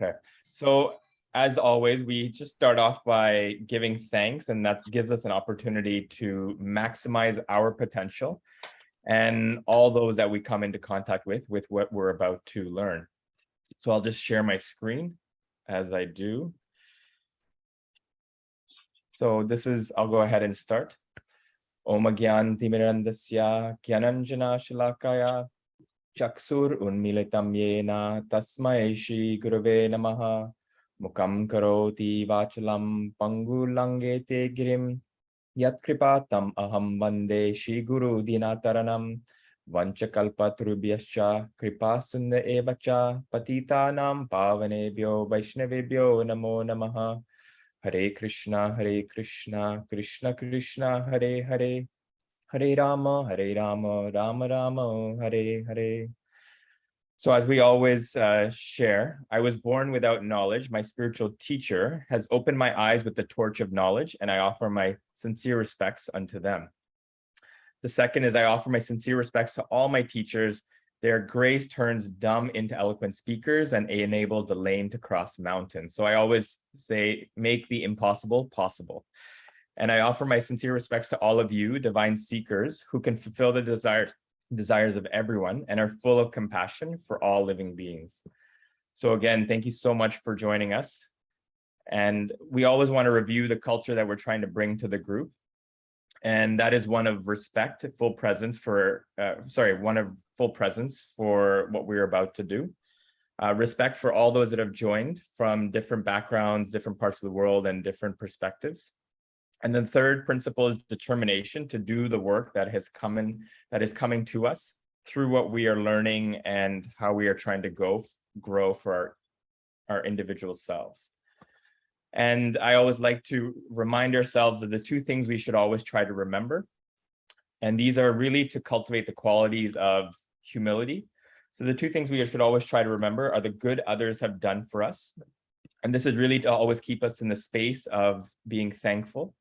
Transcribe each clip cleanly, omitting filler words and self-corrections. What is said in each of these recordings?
Okay. So as always, we just start off by giving thanks, and that gives us an opportunity to maximize our potential and all those that we come into contact with what we're about to learn. So I'll just share my screen as I do. So I'll go ahead and start. Om Gyan Timirandasya Gyananjana Shilakaya Chaksur Unmilitam Yena Tasmai Shri Gurave Namaha Mukam Karoti Vachalam Pangulangete Girim Yat Kripatam Aham Bande Shri Guru Dinataranam Vanchakalpatrubhyascha Kripa Sunda Evacha Patitanam Pavanebhyo Vaishnavebhyo Namo Namaha Hare Krishna, Krishna Krishna, Hare Hare, Hare Rama, Rama Rama, Hare Hare. So as we always share, I was born without knowledge. My spiritual teacher has opened my eyes with the torch of knowledge, and I offer my sincere respects unto them. The second is I offer my sincere respects to all my teachers. Their grace turns dumb into eloquent speakers and enables the lame to cross mountains. So I always say, make the impossible possible. And I offer my sincere respects to all of you, divine seekers, who can fulfill the desires of everyone and are full of compassion for all living beings. So again, thank you so much for joining us. And we always want to review the culture that we're trying to bring to the group. And that is one of respect, full presence for what we're about to do. Respect for all those that have joined from different backgrounds, different parts of the world, and different perspectives. And the third principle is determination to do the work that is coming to us through what we are learning and how we are trying to grow for our individual selves. And I always like to remind ourselves of the two things we should always try to remember. And these are really to cultivate the qualities of humility. So the two things we should always try to remember are the good others have done for us. And this is really to always keep us in the space of being thankful.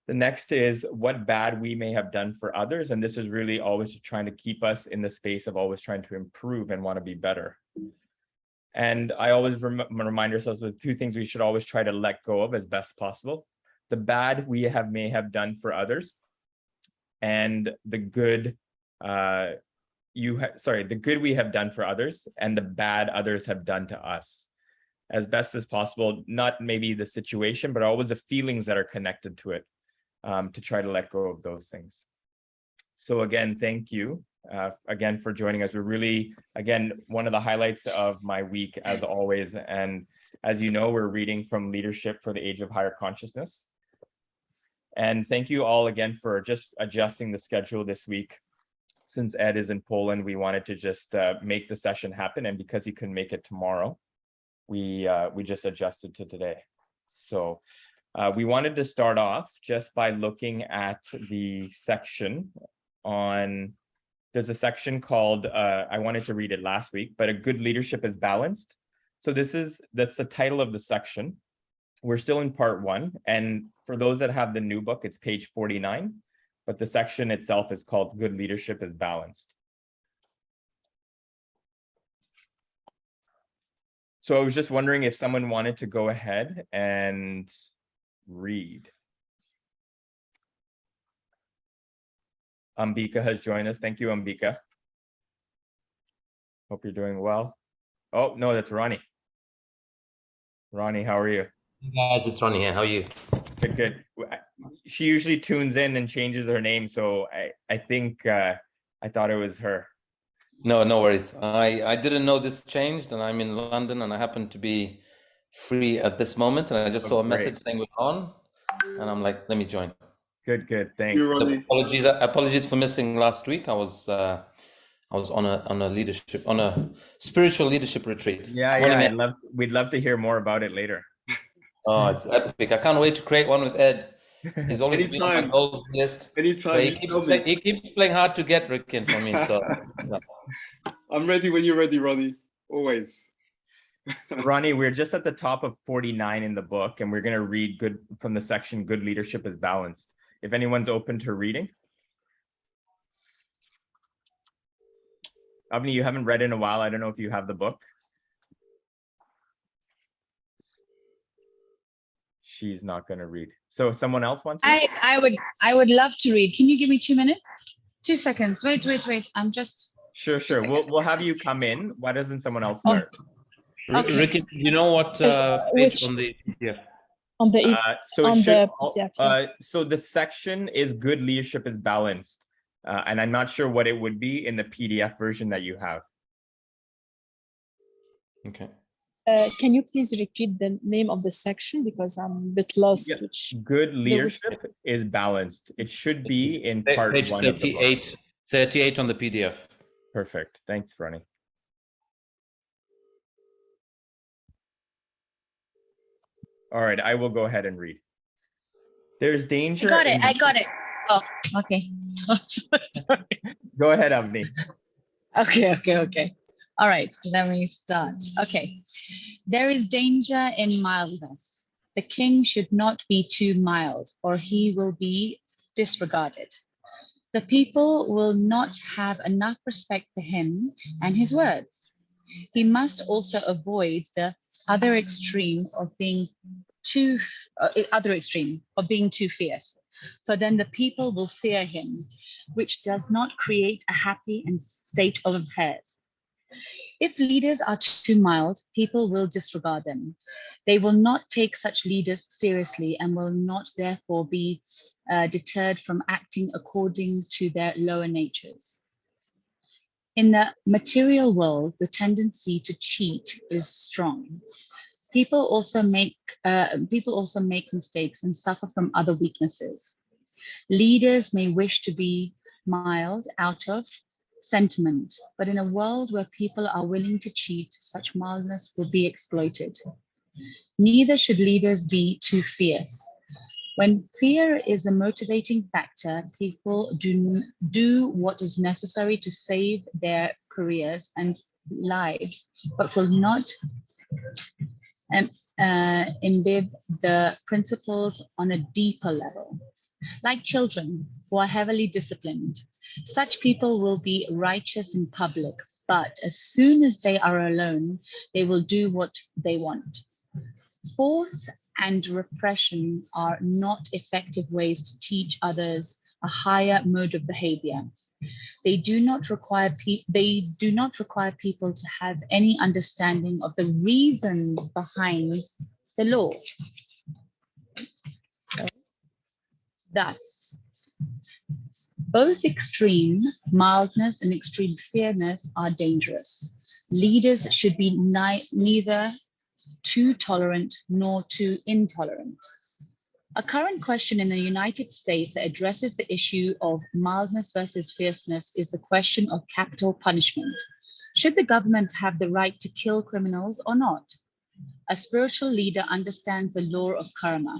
The next is what bad we may have done for others. And this is really always trying to keep us in the space of always trying to improve and want to be better. And I always remind ourselves of the two things we should always try to let go of as best possible. The bad we may have done for others, and the good the good we have done for others, and the bad others have done to us. As best as possible, not maybe the situation, but always the feelings that are connected to it, to try to let go of those things. So again, thank you. Again, for joining us. We're really, again, one of the highlights of my week, as always. And as you know, we're reading from Leadership for the Age of Higher Consciousness. And thank you all again for just adjusting the schedule this week. Since Ed is in Poland, we wanted to just make the session happen. And because he couldn't make it tomorrow, we just adjusted to today. So we wanted to start off just by looking at the section on... There's a section called, I wanted to read it last week, but a good leadership is balanced. So that's the title of the section. We're still in part 1. And for those that have the new book, it's page 49, but the section itself is called Good Leadership is Balanced. So I was just wondering if someone wanted to go ahead and read. Ambika has joined us. Thank you, Ambika. Hope you're doing well. Oh, no, that's Ronnie. Ronnie, how are you? Hey guys, it's Ronnie here. How are you? Good, good. She usually tunes in and changes her name, so I think I thought it was her. No worries. I didn't know this changed, and I'm in London, and I happen to be free at this moment, and I just saw a message saying we're on, and I'm like, let me join. Good. Thanks. Apologies for missing last week. I was on a spiritual leadership retreat. Yeah. We'd love to hear more about it later. Oh, it's epic! I can't wait to create one with Ed. He's always been on my goals list. Anytime he keeps playing hard to get, Rikin, for me. So yeah. I'm ready when you're ready, Ronnie. Always. So Ronnie, we're just at the top of 49 in the book, and we're going to read from the section Good Leadership is Balanced. If anyone's open to reading. Avni, you haven't read in a while. I don't know if you have the book. she's not going to read. So someone else wants to? I would love to read. Can you give me 2 minutes? 2 seconds. Wait. I'm just. Sure. We'll have you come in. Why doesn't someone else Oh, start? okay. Ricky, do you know what Which- page on the PDF? On the So it on should, the PDF, yes. so the section is good leadership is balanced. And I'm not sure what it would be in the PDF version that you have. Okay. Can you please repeat the name of the section, because I'm a bit lost. Yeah. Which Good was- leadership is balanced. It should be in part Page 1 of the book. 38 on the PDF. Perfect. Thanks, Ronnie. All right, I will go ahead and read. There's danger. I got it. Oh, okay. Sorry. Go ahead, Avni. Okay. All right, let me start. Okay. There is danger in mildness. The king should not be too mild, or he will be disregarded. The people will not have enough respect for him and his words. He must also avoid the other extreme of being too fierce. So then the people will fear him, which does not create a happy state of affairs. If leaders are too mild, people will disregard them. They will not take such leaders seriously and will not therefore be deterred from acting according to their lower natures. In the material world, the tendency to cheat is strong. People also make mistakes and suffer from other weaknesses. Leaders may wish to be mild out of sentiment, but in a world where people are willing to cheat, such mildness will be exploited. Neither should leaders be too fierce. When fear is a motivating factor, people do what is necessary to save their careers and lives, but will not imbibe the principles on a deeper level. Like children who are heavily disciplined, such people will be righteous in public, but as soon as they are alone, they will do what they want. Force and repression are not effective ways to teach others a higher mode of behavior. They do not require people to have any understanding of the reasons behind the law. Thus, both extreme mildness and extreme fairness are dangerous. Leaders should be neither too tolerant nor too intolerant. A current question in the United States that addresses the issue of mildness versus fierceness is the question of capital punishment. Should the government have the right to kill criminals or not? A spiritual leader understands the law of karma.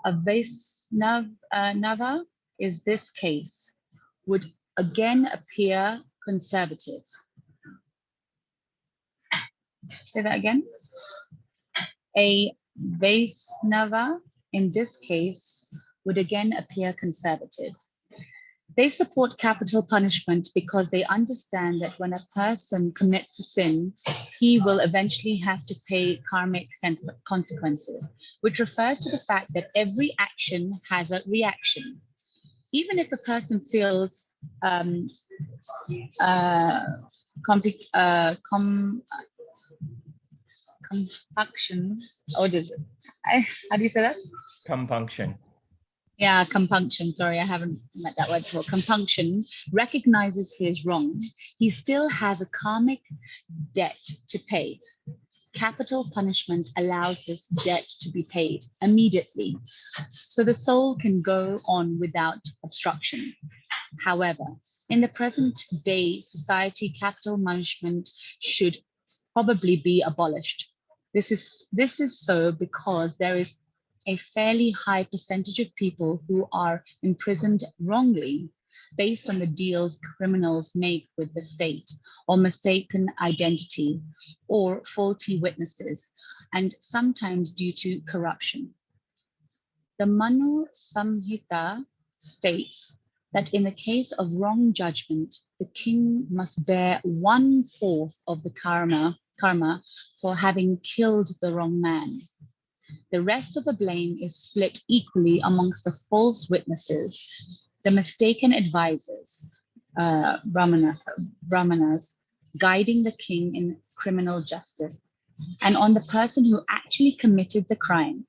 A Vaisnava is this case, would again appear conservative. Say that again. A Vaisnava in this case would again appear conservative. They support capital punishment because they understand that when a person commits a sin, he will eventually have to pay karmic consequences, which refers to the fact that every action has a reaction. Even if a person feels compunction, what is it? How do you say that? Compunction. Yeah, compunction. Sorry, I haven't met that word before. Compunction recognizes his wrong. He still has a karmic debt to pay. Capital punishment allows this debt to be paid immediately, so the soul can go on without obstruction. However, in the present day society, capital punishment should probably be abolished. This is so because there is a fairly high percentage of people who are imprisoned wrongly based on the deals criminals make with the state, or mistaken identity, or faulty witnesses, and sometimes due to corruption. The Manu Samhita states that in the case of wrong judgment, the king must bear 1/4 of the karma for having killed the wrong man. The rest of the blame is split equally amongst the false witnesses, the mistaken advisors, brahmanas, guiding the king in criminal justice, and on the person who actually committed the crime.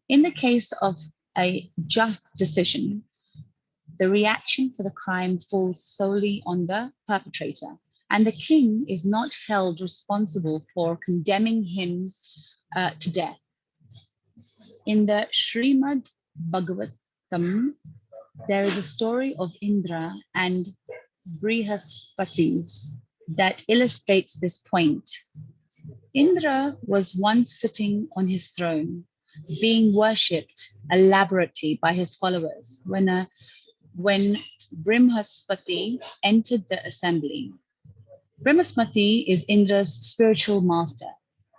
In the case of a just decision, the reaction for the crime falls solely on the perpetrator, and the king is not held responsible for condemning him to death. In the Srimad Bhagavatam, there is a story of Indra and Brihaspati that illustrates this point. Indra was once sitting on his throne, being worshipped elaborately by his followers when Brihaspati entered the assembly. Brihaspati is Indra's spiritual master,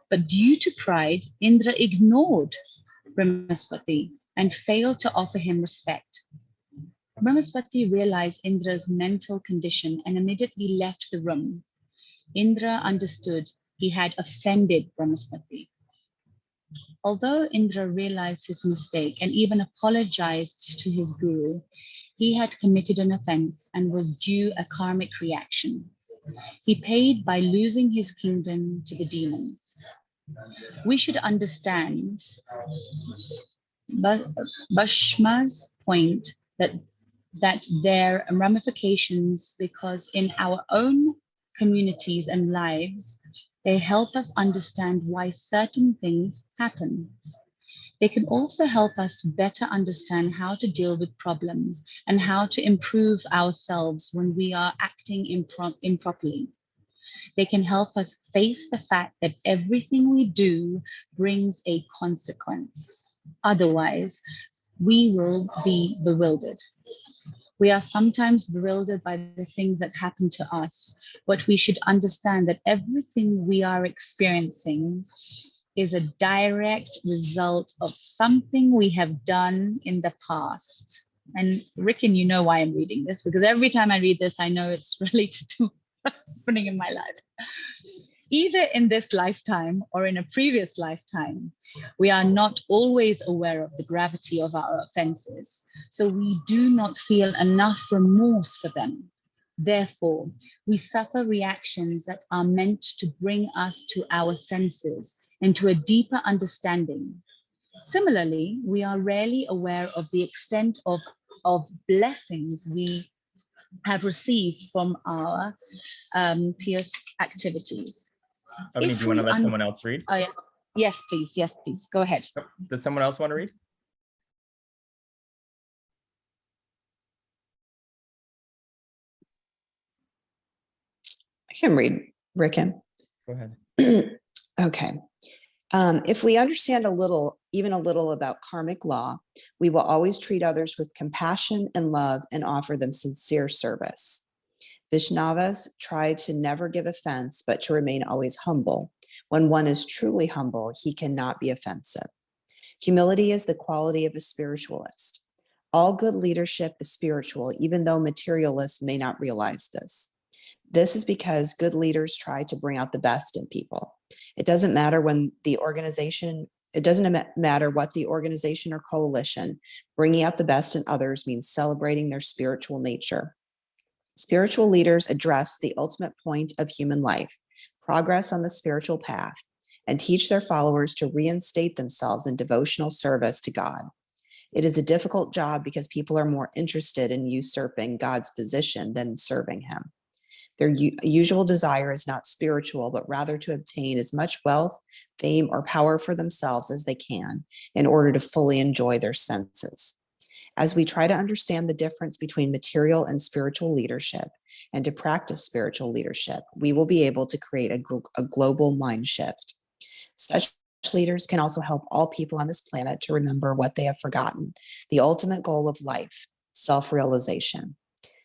but due to pride, Indra ignored Brihaspati and failed to offer him respect. Brihaspati realized Indra's mental condition and immediately left the room. Indra understood he had offended Brihaspati. Although Indra realized his mistake and even apologized to his guru, he had committed an offense and was due a karmic reaction. He paid by losing his kingdom to the demons. We should understand Bhashma's point that there are ramifications because in our own communities and lives, they help us understand why certain things happen. They can also help us to better understand how to deal with problems and how to improve ourselves when we are acting improperly. They can help us face the fact that everything we do brings a consequence. Otherwise, we will be bewildered. We are sometimes bewildered by the things that happen to us, but we should understand that everything we are experiencing is a direct result of something we have done in the past. And Ricken, you know why I'm reading this, because every time I read this, I know it's related to what's happening in my life. Either in this lifetime or in a previous lifetime, we are not always aware of the gravity of our offenses, so we do not feel enough remorse for them. Therefore, we suffer reactions that are meant to bring us to our senses and to a deeper understanding. Similarly, we are rarely aware of the extent of blessings we have received from our pious activities. Avani, do you want to let someone else read? Oh, yeah. Yes, please. Yes, please. Go ahead. Does someone else want to read? I can read, Ricken. Go ahead. Okay. If we understand even a little about karmic law, we will always treat others with compassion and love and offer them sincere service. Vaishnavas try to never give offense, but to remain always humble. When one is truly humble, he cannot be offensive. Humility is the quality of a spiritualist. All good leadership is spiritual, even though materialists may not realize this. This is because good leaders try to bring out the best in people. It doesn't matter what the organization or coalition, bringing out the best in others means celebrating their spiritual nature. Spiritual leaders address the ultimate point of human life, progress on the spiritual path, and teach their followers to reinstate themselves in devotional service to God. It is a difficult job because people are more interested in usurping God's position than serving him. Their usual desire is not spiritual, but rather to obtain as much wealth, fame, or power for themselves as they can in order to fully enjoy their senses. As we try to understand the difference between material and spiritual leadership and to practice spiritual leadership, we will be able to create a global mind shift. Such leaders can also help all people on this planet to remember what they have forgotten, the ultimate goal of life, self-realization.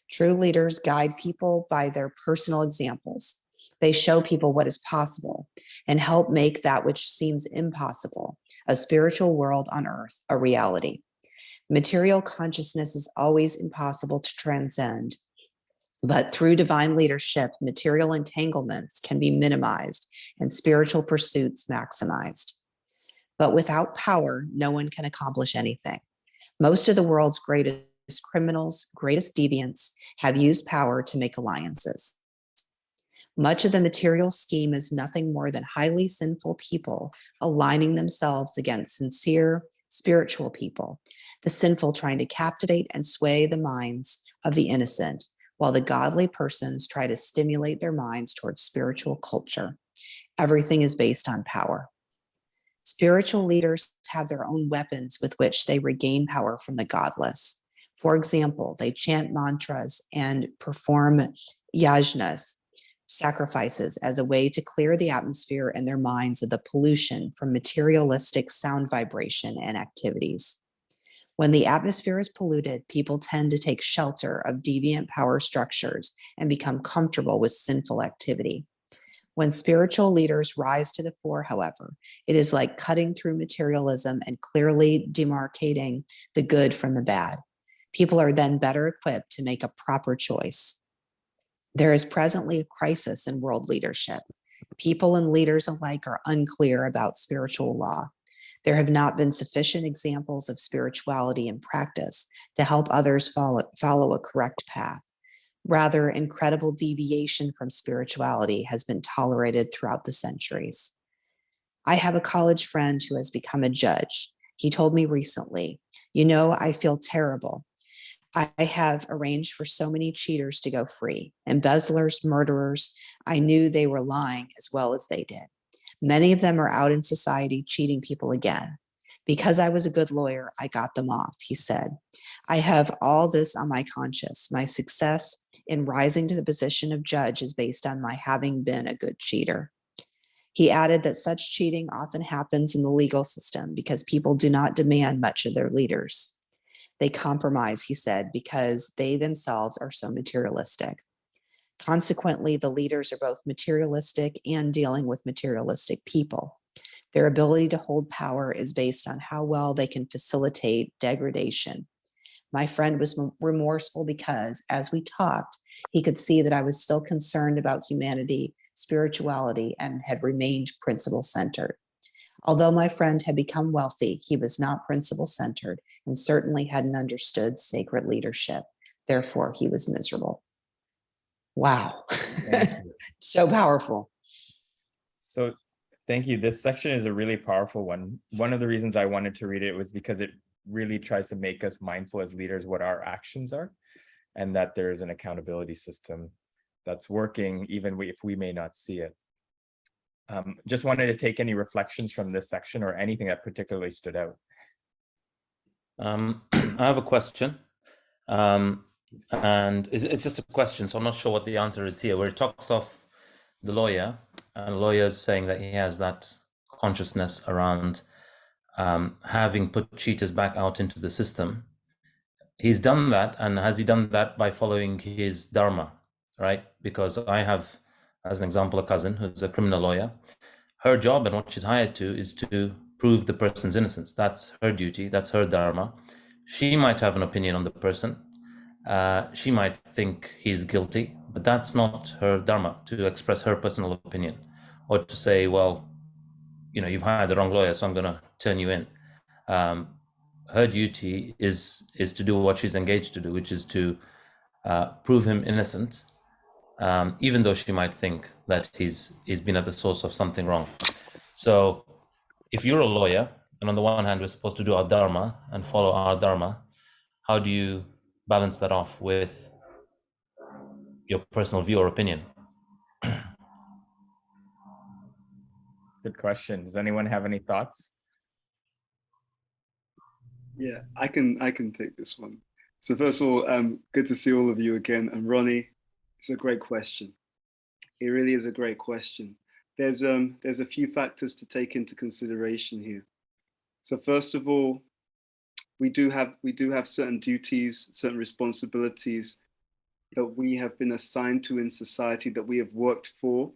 True leaders guide people by their personal examples. They show people what is possible and help make that which seems impossible, a spiritual world on earth, a reality. Material consciousness is always impossible to transcend, but through divine leadership, material entanglements can be minimized and spiritual pursuits maximized. But without power, no one can accomplish anything. Most of the world's greatest criminals, greatest deviants have used power to make alliances. Much of the material scheme is nothing more than highly sinful people aligning themselves against sincere, spiritual people, the sinful trying to captivate and sway the minds of the innocent, while the godly persons try to stimulate their minds towards spiritual culture. Everything is based on power. Spiritual leaders have their own weapons with which they regain power from the godless. For example, they chant mantras and perform yajnas, sacrifices, as a way to clear the atmosphere in their minds of the pollution from materialistic sound vibration and activities. When the atmosphere is polluted, people tend to take shelter of deviant power structures and become comfortable with sinful activity. When spiritual leaders rise to the fore, however, it is like cutting through materialism and clearly demarcating the good from the bad. People are then better equipped to make a proper choice. There is presently a crisis in world leadership. People and leaders alike are unclear about spiritual law. There have not been sufficient examples of spirituality in practice to help others follow a correct path. Rather, incredible deviation from spirituality has been tolerated throughout the centuries. I have a college friend who has become a judge. He told me recently, "You know, I feel terrible. I have arranged for so many cheaters to go free, embezzlers, murderers. I knew they were lying as well as they did. Many of them are out in society cheating people again. Because I was a good lawyer, I got them off," he said. "I have all this on my conscience. My success in rising to the position of judge is based on my having been a good cheater." He added that such cheating often happens in the legal system because people do not demand much of their leaders. They compromise, he said, because they themselves are so materialistic. Consequently, the leaders are both materialistic and dealing with materialistic people. Their ability to hold power is based on how well they can facilitate degradation. My friend was remorseful because, as we talked, he could see that I was still concerned about humanity, spirituality, and had remained principle-centered. Although my friend had become wealthy, he was not principle-centered and certainly hadn't understood sacred leadership. Therefore, he was miserable. Wow. So powerful. So thank you. This section is a really powerful one. One of the reasons I wanted to read it was because it really tries to make us mindful as leaders what our actions are, and that there's an accountability system that's working even if we may not see it. Just wanted to take any reflections from this section or anything that particularly stood out. I have a question, and it's just a question, so I'm not sure what the answer is here, where it talks of the lawyer, and the lawyer is saying that he has that consciousness around having put cheaters back out into the system. He's done that, and has he done that by following his dharma, right? Because I have, as an example, a cousin who's a criminal lawyer. Her job and what she's hired to is to prove the person's innocence. That's her duty. That's her dharma. She might have an opinion on the person. She might think he's guilty, but that's not her dharma to express her personal opinion or to say, well, you know, you've hired the wrong lawyer, so I'm going to turn you in. Her duty is to do what she's engaged to do, which is to prove him innocent, even though she might think that he's been at the source of something wrong. So if you're a lawyer, and on the one hand, we're supposed to do our dharma and follow our dharma, how do you balance that off with your personal view or opinion? Good question. Does anyone have any thoughts? Yeah, I can take this one. So first of all, good to see all of you again. And Ronnie, it's a great question. It really is a great question. There's a few factors to take into consideration here. So first of all, we do have certain duties, certain responsibilities that we have been assigned to in society that we have worked for.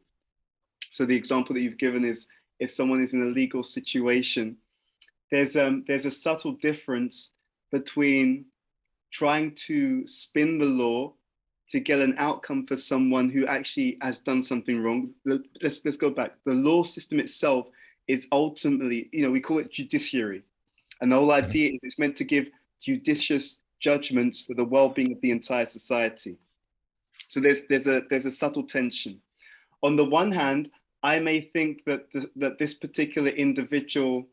So the example that you've given is if someone is in a legal situation, there's a subtle difference between trying to spin the law to get an outcome for someone who actually has done something wrong. Let's go back. The law system itself is ultimately, we call it judiciary. And the whole idea is it's meant to give judicious judgments for the well-being of the entire society. So there's a subtle tension. On the one hand, I may think that that this particular individual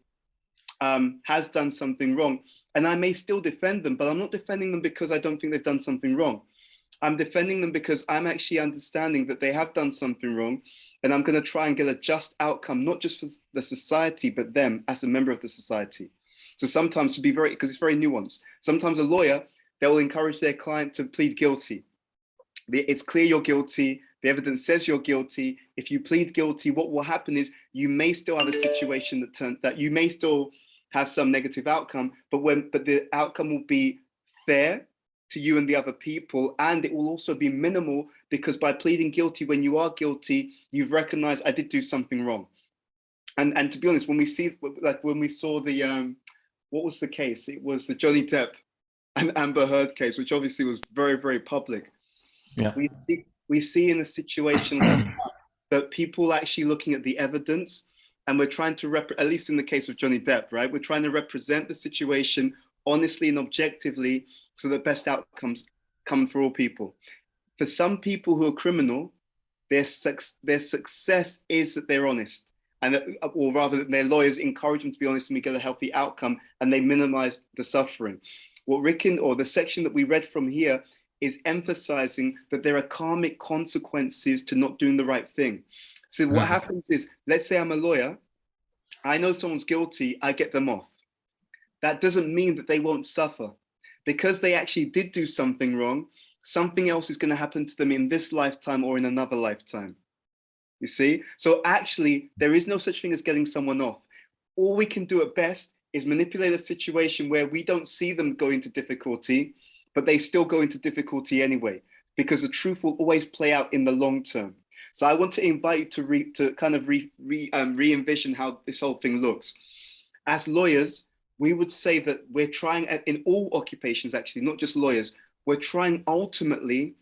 has done something wrong, and I may still defend them, but I'm not defending them because I don't think they've done something wrong. I'm defending them because I'm actually understanding that they have done something wrong, and I'm going to try and get a just outcome, not just for the society, but them as a member of the society. So sometimes to be very, because it's very nuanced, sometimes a lawyer, they will encourage their client to plead guilty. It's clear you're guilty. The evidence says you're guilty. If you plead guilty, what will happen is you may still have a situation that you may still have some negative outcome, but the outcome will be fair to you and the other people, and it will also be minimal, because by pleading guilty, when you are guilty, you've recognized I did do something wrong. And to be honest, when we saw the what was the case? It was the Johnny Depp and Amber Heard case, which obviously was very, very public. Yeah. We see in a situation like that people actually looking at the evidence, and we're trying to at least in the case of Johnny Depp, right? We're trying to represent the situation honestly and objectively so that best outcomes come for all people. For some people who are criminal, their success is that they're honest, or rather that their lawyers encourage them to be honest, and we get a healthy outcome, and they minimize the suffering. What the section that we read from here is emphasizing that there are karmic consequences to not doing the right thing. So what happens is, let's say I'm a lawyer, I know someone's guilty, I get them off. That doesn't mean that they won't suffer. Because they actually did do something wrong, something else is going to happen to them in this lifetime or in another lifetime. You see? So actually, there is no such thing as getting someone off. All we can do at best is manipulate a situation where we don't see them go into difficulty, but they still go into difficulty anyway, because the truth will always play out in the long term. So I want to invite you to kind of re-envision how this whole thing looks. As lawyers, we would say that we're trying, in all occupations actually, not just lawyers, we're trying ultimately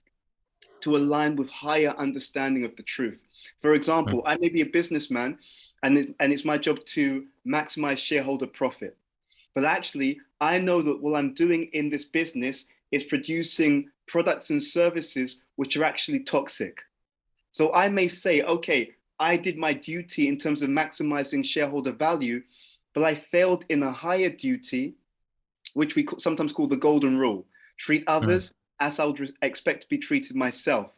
to align with higher understanding of the truth. For example, I may be a businessman, and it's my job to maximize shareholder profit. But actually, I know that what I'm doing in this business is producing products and services which are actually toxic. So I may say, okay, I did my duty in terms of maximizing shareholder value, but I failed in a higher duty, which we sometimes call the golden rule. Treat others as I would expect to be treated myself.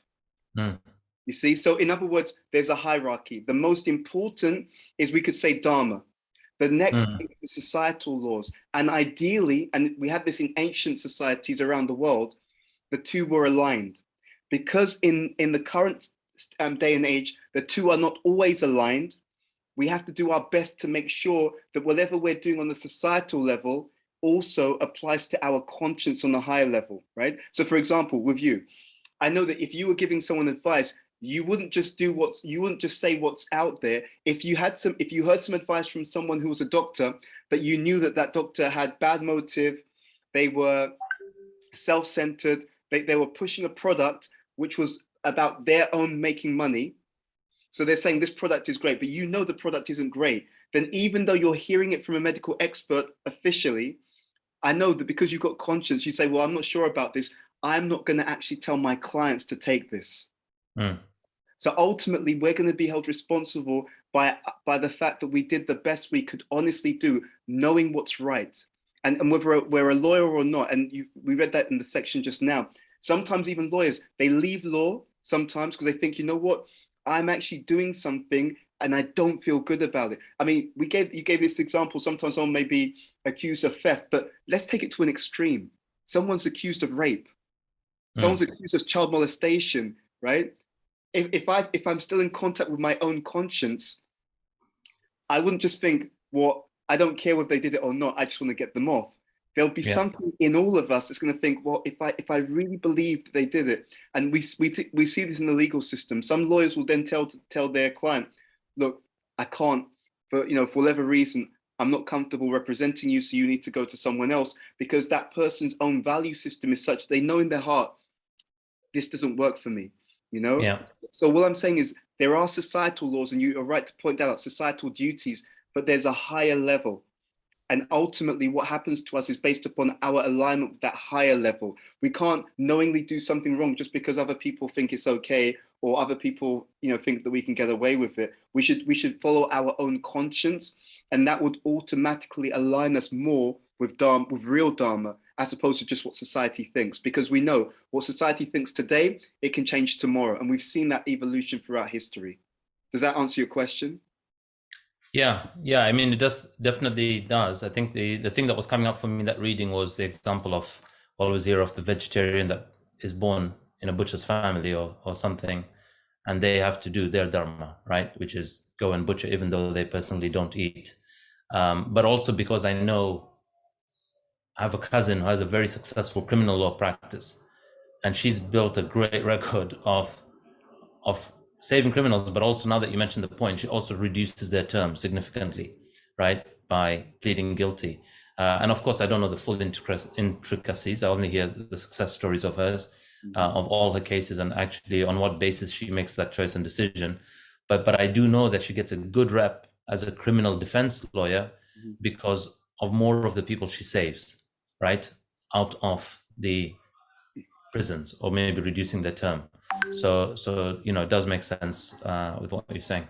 You see, so in other words, there's a hierarchy. The most important is, we could say, Dharma. The next is the societal laws. And ideally, and we had this in ancient societies around the world, the two were aligned. Because in the current day and age, the two are not always aligned, we have to do our best to make sure that whatever we're doing on the societal level also applies to our conscience on a higher level, right? So for example, with you, I know that if you were giving someone advice, you wouldn't just say what's out there. If you heard some advice from someone who was a doctor, but you knew that that doctor had bad motive, they were self-centered, they were pushing a product which was about their own making money. So they're saying this product is great, but you know the product isn't great. Then even though you're hearing it from a medical expert officially, I know that because you've got conscience, you say, well, I'm not sure about this. I'm not going to actually tell my clients to take this. So ultimately, we're going to be held responsible by the fact that we did the best we could honestly do, knowing what's right. And whether we're a lawyer or not, and we read that in the section just now, sometimes even lawyers, they leave law sometimes because they think, you know what, I'm actually doing something and I don't feel good about it. I mean, you gave this example, sometimes someone may be accused of theft, but let's take it to an extreme. Someone's accused of rape. Someone's accused of child molestation, right? If I'm still in contact with my own conscience, I wouldn't just think, well, I don't care whether they did it or not, I just want to get them off. There'll be something in all of us that's going to think, well, if I really believe that they did it, and we see this in the legal system. Some lawyers will then tell their client, look, I can't, for whatever reason, I'm not comfortable representing you, so you need to go to someone else, because that person's own value system is such, they know in their heart, this doesn't work for me, you know? So what I'm saying is, there are societal laws, and you are right to point out societal duties, but there's a higher level. And ultimately what happens to us is based upon our alignment with that higher level. We can't knowingly do something wrong just because other people think it's okay, or other people, think that we can get away with it. We should follow our own conscience, and that would automatically align us more with Dharma, with real Dharma, as opposed to just what society thinks. Because we know what society thinks today, it can change tomorrow. And we've seen that evolution throughout history. Does that answer your question? Yeah. I mean, it definitely does. I think the thing that was coming up for me in that reading was the example of always hear of the vegetarian that is born in a butcher's family or something, and they have to do their dharma, right? Which is go and butcher, even though they personally don't eat. But also because I have a cousin who has a very successful criminal law practice, and she's built a great record of saving criminals, but also, now that you mentioned the point, she also reduces their term significantly, right, by pleading guilty. And of course, I don't know the full intricacies. I only hear the success stories of hers, of all her cases, and actually on what basis she makes that choice and decision. But I do know that she gets a good rep as a criminal defense lawyer because of more of the people she saves, right, out of the prisons, or maybe reducing their term. So it does make sense with what you're saying.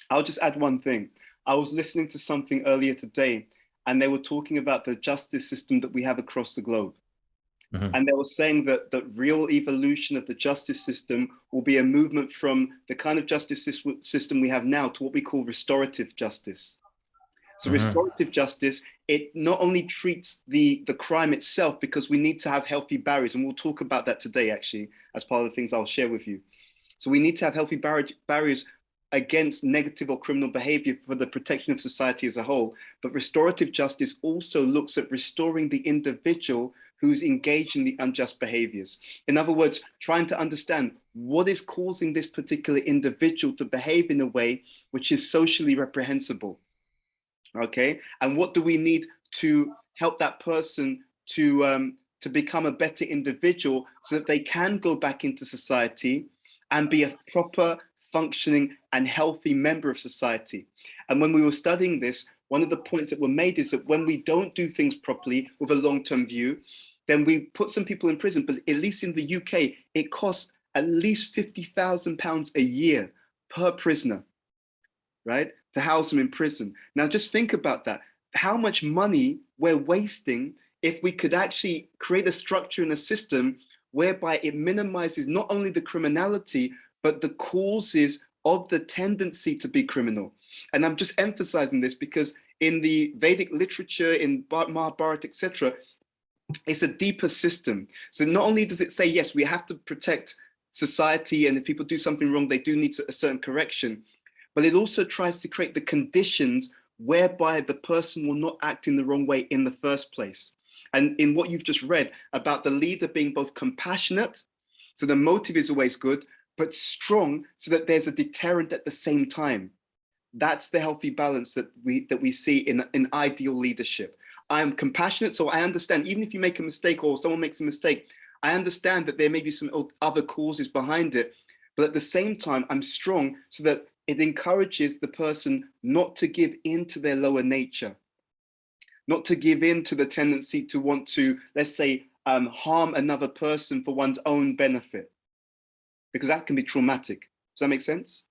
I'll just add one thing. I was listening to something earlier today, and they were talking about the justice system that we have across the globe. And they were saying that the real evolution of the justice system will be a movement from the kind of justice system we have now to what we call restorative justice. So restorative justice, it not only treats the crime itself, because we need to have healthy barriers, and we'll talk about that today, actually, as part of the things I'll share with you. So we need to have healthy barriers against negative or criminal behavior for the protection of society as a whole. But restorative justice also looks at restoring the individual who's engaged in the unjust behaviors. In other words, trying to understand what is causing this particular individual to behave in a way which is socially reprehensible. Okay, and what do we need to help that person to become a better individual so that they can go back into society and be a proper, functioning and healthy member of society? And when we were studying this, one of the points that were made is that when we don't do things properly with a long-term view, then we put some people in prison. But at least in the UK, it costs at least £50,000 a year per prisoner, right, to house them in prison. Now, just think about that. How much money we're wasting if we could actually create a structure and a system whereby it minimizes not only the criminality, but the causes of the tendency to be criminal. And I'm just emphasizing this because in the Vedic literature, in Mahabharata, etc., it's a deeper system. So not only does it say, yes, we have to protect society, and if people do something wrong, they do need a certain correction, but it also tries to create the conditions whereby the person will not act in the wrong way in the first place. And in what you've just read about the leader being both compassionate, so the motive is always good, but strong so that there's a deterrent at the same time. That's the healthy balance that we see in ideal leadership. I am compassionate, so I understand, even if you make a mistake or someone makes a mistake, I understand that there may be some other causes behind it, but at the same time, I'm strong so that it encourages the person not to give in to their lower nature, not to give in to the tendency to want to, let's say, harm another person for one's own benefit, because that can be traumatic. Does that make sense?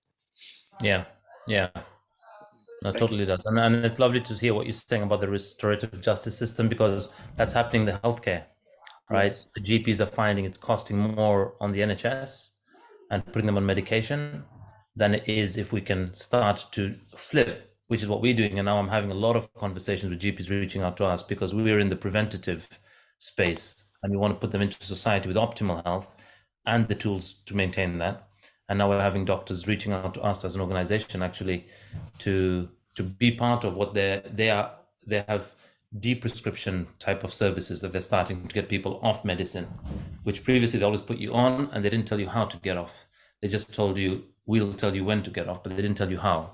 Yeah. No, totally does. And it's lovely to hear what you're saying about the restorative justice system, because that's happening in the healthcare, right? Yes. The GPs are finding it's costing more on the NHS and putting them on medication than it is if we can start to flip, which is what we're doing. And now I'm having a lot of conversations with GPs reaching out to us because we're in the preventative space and we want to put them into society with optimal health and the tools to maintain that. And now we're having doctors reaching out to us as an organization actually to be part of what they have deep prescription type of services that they're starting to get people off medicine, which previously they always put you on and they didn't tell you how to get off. They just told you, we'll tell you when to get off, but they didn't tell you how.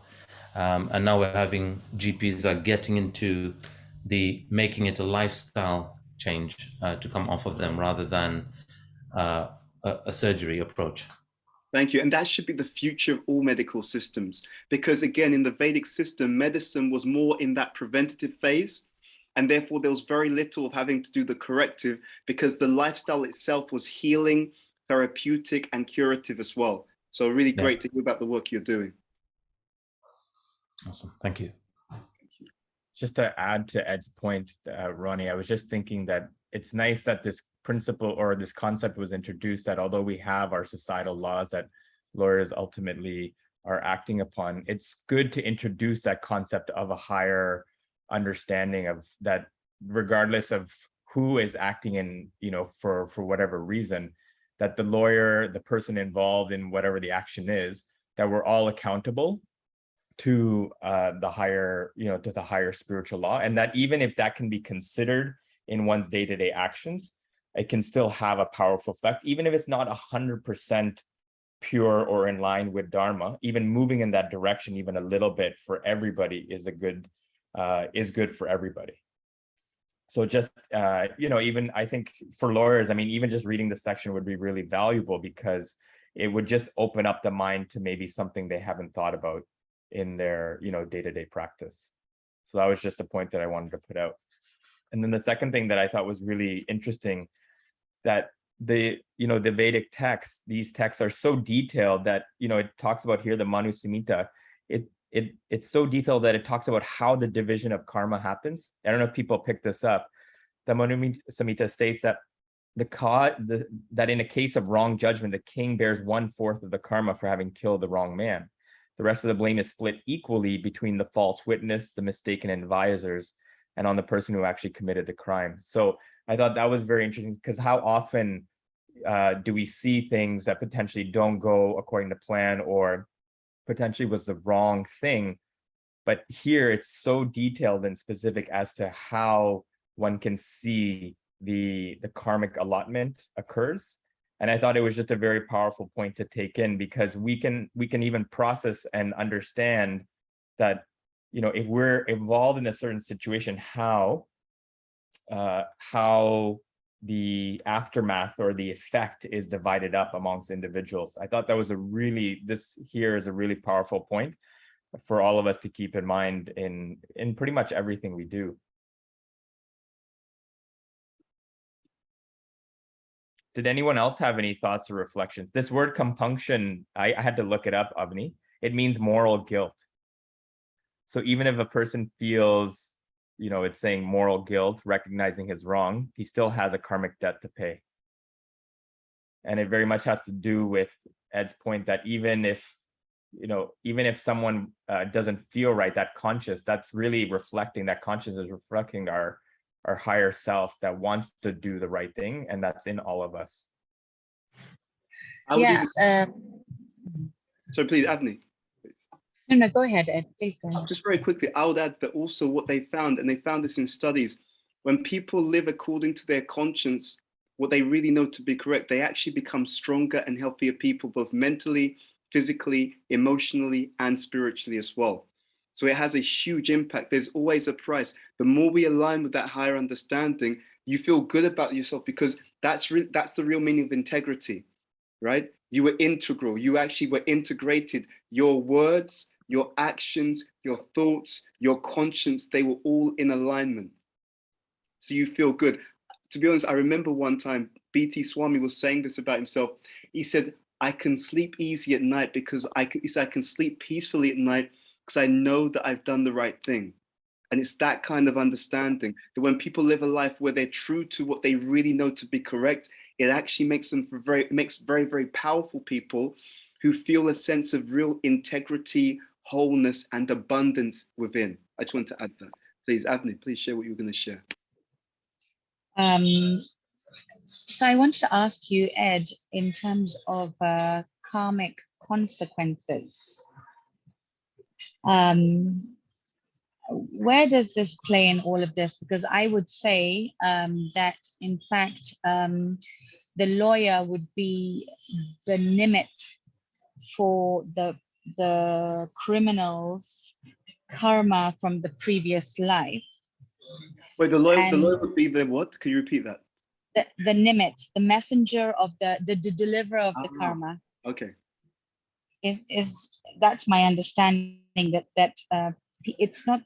And now we're having GPs are getting into making it a lifestyle change to come off of them rather than a surgery approach. Thank you. And that should be the future of all medical systems. Because again, in the Vedic system, medicine was more in that preventative phase. And therefore, there was very little of having to do the corrective because the lifestyle itself was healing, therapeutic, and curative as well. So really great to hear about the work you're doing. Awesome. Thank you. Just to add to Ed's point, Ronnie, I was just thinking that it's nice that this principle or this concept was introduced, that although we have our societal laws that lawyers ultimately are acting upon, it's good to introduce that concept of a higher understanding of that, regardless of who is acting in, for whatever reason, that the lawyer, the person involved in whatever the action is, that we're all accountable to the higher, to the higher spiritual law, and that even if that can be considered in one's day-to-day actions, it can still have a powerful effect, even if it's not 100% pure or in line with Dharma. Even moving in that direction, even a little bit for everybody is good for everybody. So just, even I think for lawyers, I mean, even just reading the section would be really valuable because it would just open up the mind to maybe something they haven't thought about in their, day-to-day practice. So that was just a point that I wanted to put out. And then the second thing that I thought was really interesting, that the Vedic texts, these texts are so detailed that, it talks about here, the Manu Samhita, it's so detailed that it talks about how the division of karma happens. I don't know if people pick this up. The Manu Samhita states that that in a case of wrong judgment, the king bears 1/4 of the karma for having killed the wrong man. The rest of the blame is split equally between the false witness, the mistaken advisors, and on the person who actually committed the crime. So I thought that was very interesting, because how often do we see things that potentially don't go according to plan or potentially was the wrong thing? But here it's so detailed and specific as to how one can see the karmic allotment occurs. And I thought it was just a very powerful point to take in, because we can even process and understand that, if we're involved in a certain situation, how the aftermath or the effect is divided up amongst individuals. I thought that was this here is a really powerful point for all of us to keep in mind in pretty much everything we do. Did anyone else have any thoughts or reflections? This word compunction, I had to look it up, Avni. It means moral guilt. So even if a person feels, it's saying moral guilt, recognizing his wrong, he still has a karmic debt to pay. And it very much has to do with Ed's point that even if someone doesn't feel right, that conscience, that's really reflecting, that conscience is reflecting our higher self that wants to do the right thing, and that's in all of us. So please, Avni. No, go ahead, Ed. Please go ahead. Just very quickly, I would add that also what they found, and they found this in studies, when people live according to their conscience, what they really know to be correct, they actually become stronger and healthier people, both mentally, physically, emotionally, and spiritually as well. So it has a huge impact. There's always a price. The more we align with that higher understanding, you feel good about yourself, because that's the real meaning of integrity, right? You were integral. You actually were integrated. Your words, your actions, your thoughts, your conscience, they were all in alignment. So you feel good. To be honest, I remember one time B.T. Swami was saying this about himself. He said, I can sleep easy at night because I can sleep peacefully at night because I know that I've done the right thing. And it's that kind of understanding that when people live a life where they're true to what they really know to be correct, it actually makes them very, very powerful people who feel a sense of real integrity, wholeness, and abundance within. I just want to add that. Please, Avni, please share what you were going to share. So I want to ask you, Ed, in terms of karmic consequences, where does this play in all of this? Because I would say that, in fact, the lawyer would be the nimit for the criminal's karma from the previous life. Wait, the lawyer would be the what? Can you repeat that? The nimit, the messenger of the deliverer of the karma. Okay. Is that's my understanding, it's not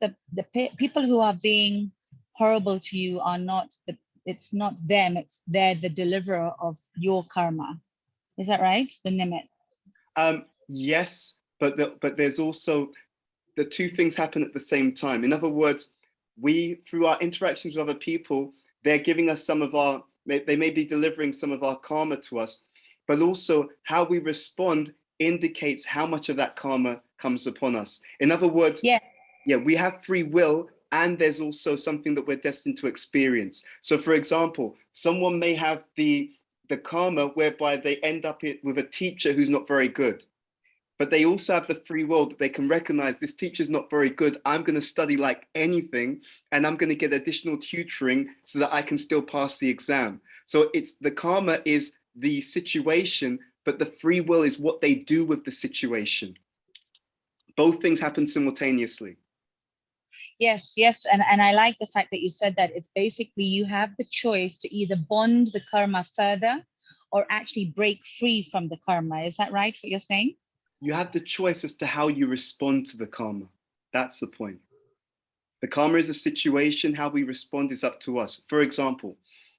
people who are being horrible to you are not it's not them, they're the deliverer of your karma. Is that right? The Nimet. Yes, but there's also the two things happen at the same time. In other words, we, through our interactions with other people, they're giving us some of our, they may be delivering some of our karma to us, but also how we respond indicates how much of that karma comes upon us. In other words, Yeah. we have free will, and there's also something that we're destined to experience. So for example, someone may have the karma whereby they end up with a teacher who's not very good, but they also have the free will that they can recognize this teacher's not very good. I'm going to study like anything, and I'm going to get additional tutoring so that I can still pass the exam. So it's the karma is the situation, but the free will is what they do with the situation. Both things happen simultaneously. Yes, and I like the fact that you said that. It's basically you have the choice to either bond the karma further or actually break free from the karma. Is that right, what you're saying? You have the choice as to how you respond to the karma. That's the point. The karma is a situation, how we respond is up to us. For example,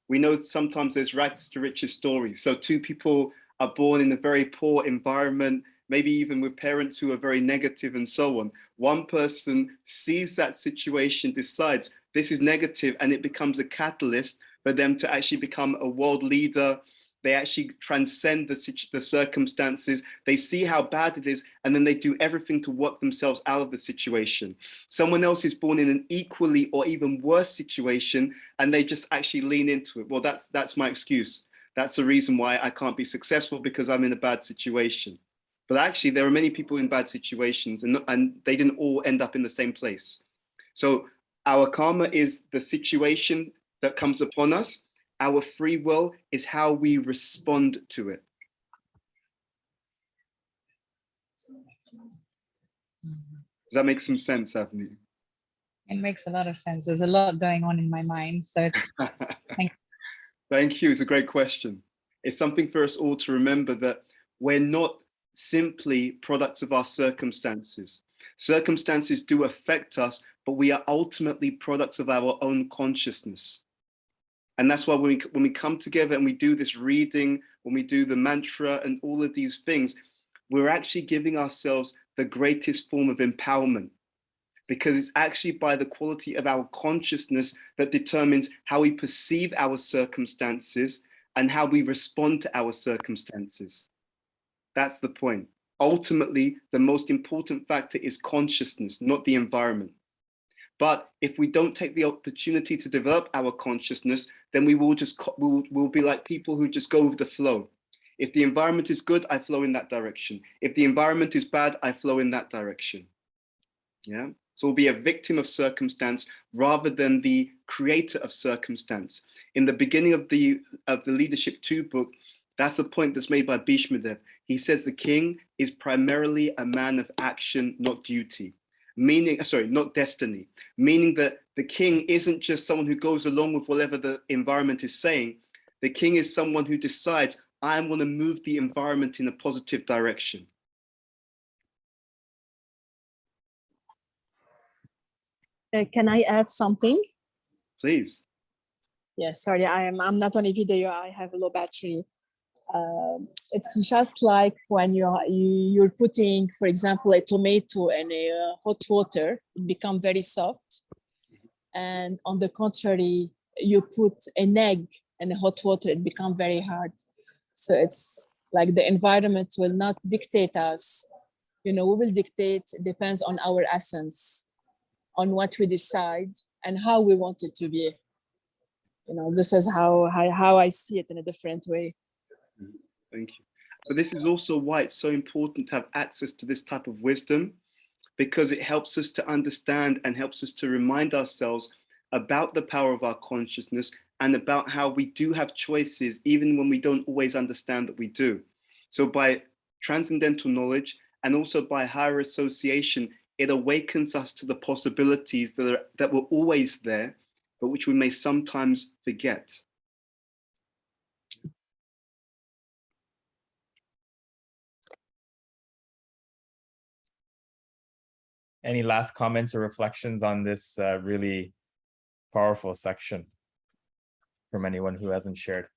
we know sometimes there's rags to riches stories. So two people are born in a very poor environment, maybe even with parents who are very negative and so on. One person sees that situation, decides this is negative, and it becomes a catalyst for them to actually become a world leader. They actually transcend the circumstances. They see how bad it is, and then they do everything to work themselves out of the situation. Someone else is born in an equally or even worse situation, and they just actually lean into it. Well, that's my excuse. That's the reason why I can't be successful, because I'm in a bad situation. But actually, there are many people in bad situations, and they didn't all end up in the same place. So our karma is the situation that comes upon us. Our free will is how we respond to it. Does that make some sense, Avni? It makes a lot of sense. There's a lot going on in my mind. So Thank you. It's a great question. It's something for us all to remember, that we're not simply products of our circumstances. Circumstances do affect us, but we are ultimately products of our own consciousness. And that's why when we come together and we do this reading, when we do the mantra and all of these things, we're actually giving ourselves the greatest form of empowerment, because it's actually by the quality of our consciousness that determines how we perceive our circumstances and how we respond to our circumstances. That's the point. Ultimately, the most important factor is consciousness, not the environment. But if we don't take the opportunity to develop our consciousness, then we will just we'll be like people who just go with the flow. If the environment is good, I flow in that direction. If the environment is bad, I flow in that direction. Yeah. So we'll be a victim of circumstance rather than the creator of circumstance. In the beginning of the Leadership 2 book, that's a point that's made by Bhishmadev. He says the king is primarily a man of action, not duty. Meaning, sorry, not destiny. Meaning that the king isn't just someone who goes along with whatever the environment is saying. The king is someone who decides, I want to move the environment in a positive direction. Can I add something? Please. Yes, sorry, I'm not on a video. I have a low battery. It's just like when you're putting, for example, a tomato in a hot water, it becomes very soft. And on the contrary, you put an egg in a hot water, it becomes very hard. So it's like the environment will not dictate us. We will dictate, depends on our essence, on what we decide and how we want it to be. This is how I see it in a different way. Thank you. But this is also why it's so important to have access to this type of wisdom, because it helps us to understand and helps us to remind ourselves about the power of our consciousness and about how we do have choices, even when we don't always understand that we do. So by transcendental knowledge and also by higher association, it awakens us to the possibilities that were always there, but which we may sometimes forget. Any last comments or reflections on this really powerful section from anyone who hasn't shared?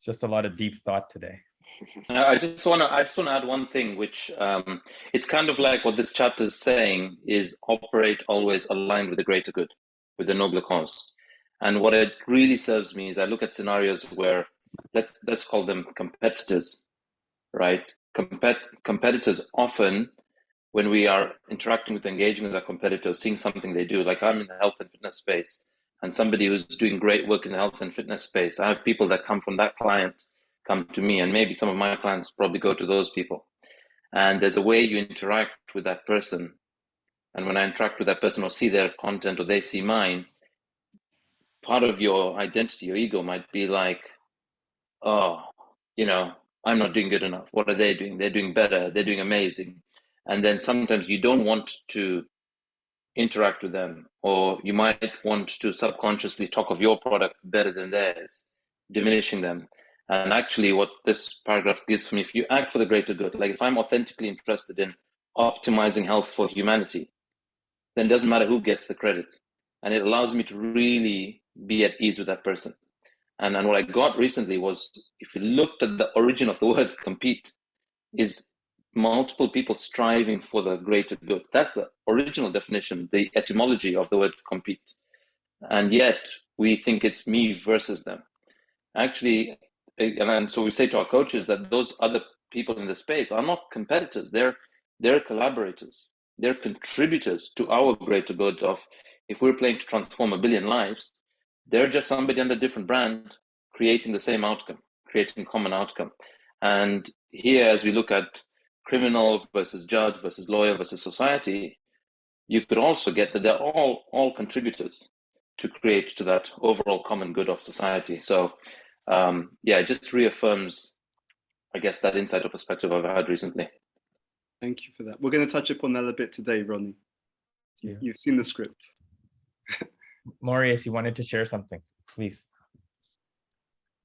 Just a lot of deep thought today. I just want to add one thing, which it's kind of like what this chapter is saying is operate always aligned with the greater good, with the nobler cause. And what it really serves me is I look at scenarios where let's call them competitors, right? Competitors often, when we are interacting with, engaging with our competitors, seeing something they do, like I'm in the health and fitness space, and somebody who's doing great work in the health and fitness space, I have people that come from that client come to me, and maybe some of my clients probably go to those people. And there's a way you interact with that person. And when I interact with that person or see their content or they see mine, part of your identity, your ego might be like, oh, you know, I'm not doing good enough. What are they doing? They're doing better. They're doing amazing. And then sometimes you don't want to interact with them, or you might want to subconsciously talk of your product better than theirs, diminishing them. And actually what this paragraph gives me, if you act for the greater good, like if I'm authentically interested in optimizing health for humanity, then it doesn't matter who gets the credit. And it allows me to really be at ease with that person. And what I got recently was, if you looked at the origin of the word compete, is multiple people striving for the greater good. That's the original definition, the etymology of the word compete. And yet we think it's me versus them. Actually, and so we say to our coaches that those other people in the space are not competitors. They're collaborators. They're contributors to our greater good of, if we're playing to transform 1 billion lives, they're just somebody under a different brand creating the same outcome, creating common outcome. And here, as we look at criminal versus judge versus lawyer versus society, you could also get that they're all contributors to create to that overall common good of society. So it just reaffirms, I guess, that insight or perspective I've had recently. Thank you for that. We're going to touch upon that a bit today, Ronnie. You've seen the script. Marius, you wanted to share something, please.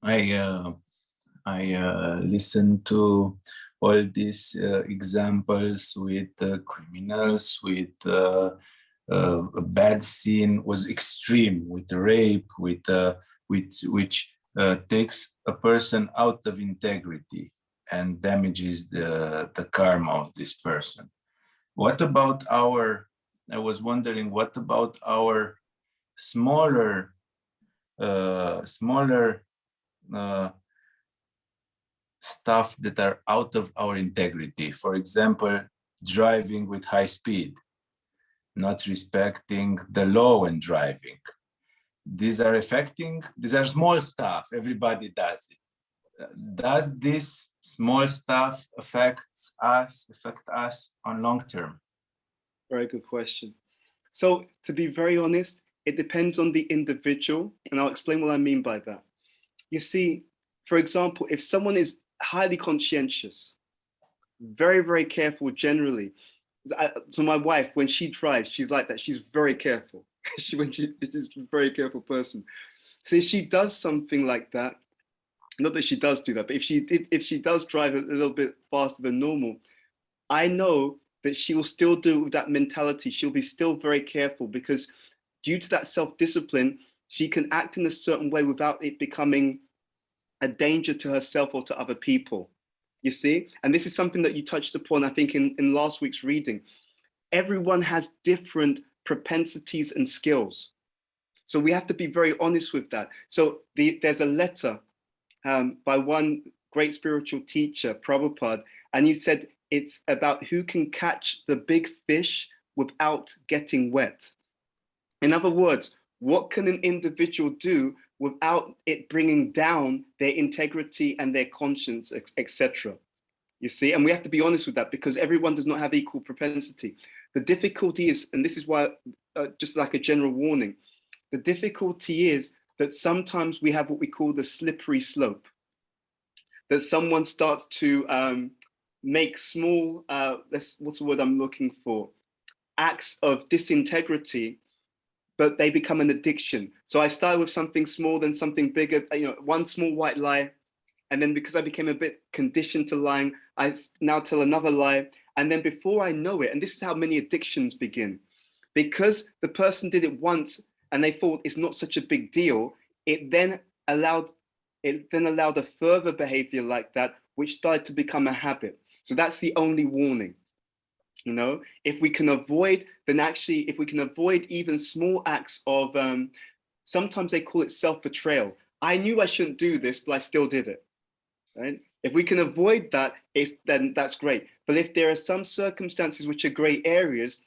I listened to all these examples with criminals, with a bad scene was extreme, with rape, which takes a person out of integrity and damages the karma of this person. What about I was wondering, what about our smaller stuff that are out of our integrity? For example, driving with high speed, not respecting the law when driving. These are small stuff, everybody does it. Does this small stuff affect us on long term? Very good question. So to be very honest, it depends on the individual, and I'll explain what I mean by that. You see, for example, if someone is highly conscientious, very, very careful generally. So my wife, when she drives, she's like that. She's very careful. She's a very careful person. So if she does something like that, not that she does do that, but if she does drive a little bit faster than normal, I know that she will still do it with that mentality. She'll be still very careful, because due to that self-discipline, she can act in a certain way without it becoming a danger to herself or to other people, you see? And this is something that you touched upon, I think, in last week's reading. Everyone has different propensities and skills. So we have to be very honest with that. So there's a letter by one great spiritual teacher, Prabhupada, and he said it's about who can catch the big fish without getting wet. In other words, what can an individual do without it bringing down their integrity and their conscience, etc.? You see, and we have to be honest with that, because everyone does not have equal propensity. The difficulty is, and this is why, just like a general warning, the difficulty is that sometimes we have what we call the slippery slope, that someone starts to make small, what's the word I'm looking for, acts of disintegrity, but they become an addiction. So I start with something small, then something bigger, one small white lie, And then because I became a bit conditioned to lying, now tell another lie. And then before I know it, and this is how many addictions begin, because the person did it once and they thought it's not such a big deal, it then allowed a further behavior like that, which started to become a habit. So that's the only warning. If we can avoid, then actually, if we can avoid even small acts of, sometimes they call it self-betrayal. I knew I shouldn't do this, but I still did it, right? If we can avoid that, then that's great. But if there are some circumstances which are gray areas,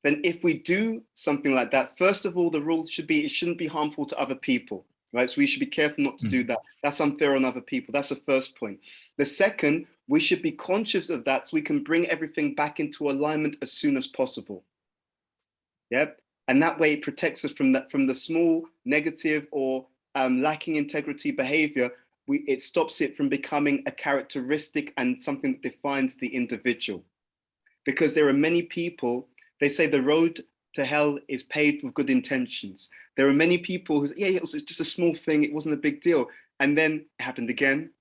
then if we do something like that, first of all, the rule should be, it shouldn't be harmful to other people, right? So we should be careful not to do that. That's unfair on other people. That's the first point. The second, we should be conscious of that so we can bring everything back into alignment as soon as possible. Yep. And that way it protects us from the small negative or lacking integrity behavior. It stops it from becoming a characteristic and something that defines the individual. Because there are many people, they say the road to hell is paved with good intentions. There are many people who say, yeah, it was just a small thing, it wasn't a big deal. And then it happened again.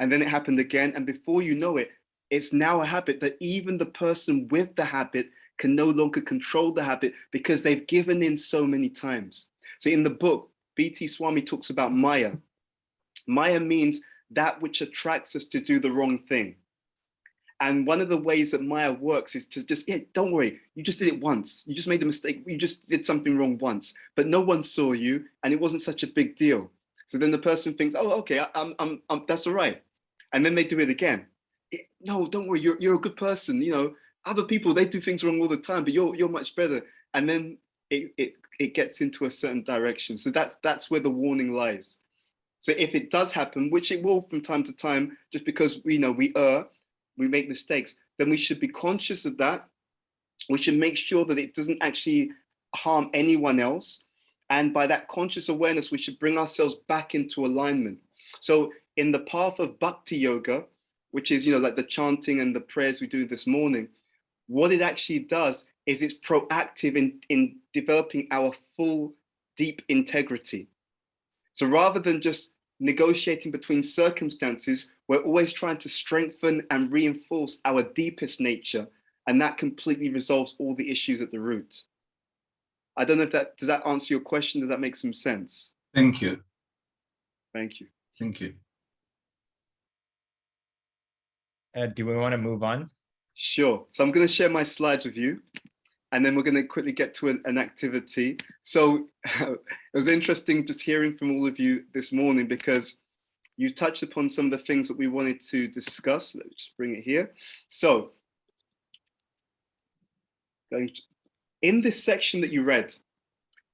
And then it happened again. And before you know it, it's now a habit that even the person with the habit can no longer control the habit because they've given in so many times. So in the book, B.T. Swami talks about Maya. Maya means that which attracts us to do the wrong thing. And one of the ways that Maya works is to just, yeah, don't worry, you just did it once. You just made a mistake. You just did something wrong once, but no one saw you and it wasn't such a big deal. So then the person thinks, oh, okay, that's all right. And then they do it again. No, don't worry, you're a good person. Other people, they do things wrong all the time, but you're much better. And then it gets into a certain direction. So that's where the warning lies. So if it does happen, which it will from time to time, just because we err, we make mistakes, then we should be conscious of that. We should make sure that it doesn't actually harm anyone else. And by that conscious awareness, we should bring ourselves back into alignment. So in the path of bhakti yoga, which is, like the chanting and the prayers we do this morning, what it actually does is it's proactive in developing our full, deep integrity. So rather than just negotiating between circumstances, we're always trying to strengthen and reinforce our deepest nature, and that completely resolves all the issues at the root. I don't know if does that answer your question? Does that make some sense? Thank you. Thank you. Thank you. Do we want to move on? Sure. So I'm going to share my slides with you, and then we're going to quickly get to an activity. So it was interesting just hearing from all of you this morning because you touched upon some of the things that we wanted to discuss. Let's just bring it here. So in this section that you read,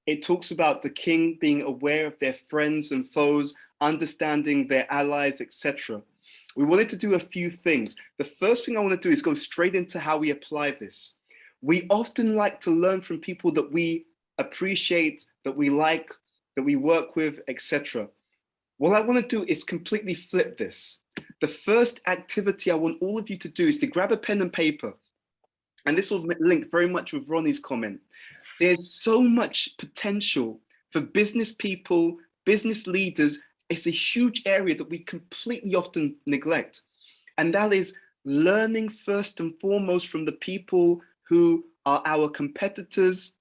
it talks about the king being aware of their friends and foes, understanding their allies, etc. We wanted to do a few things. The first thing I want to do is go straight into how we apply this. We often like to learn from people that we appreciate, that we like, that we work with, etc. What I want to do is completely flip this. The first activity I want all of you to do is to grab a pen and paper. And this will link very much with Ronnie's comment. There's so much potential for business people, business leaders. It's a huge area that we completely often neglect. And that is learning first and foremost from the people who are our competitors,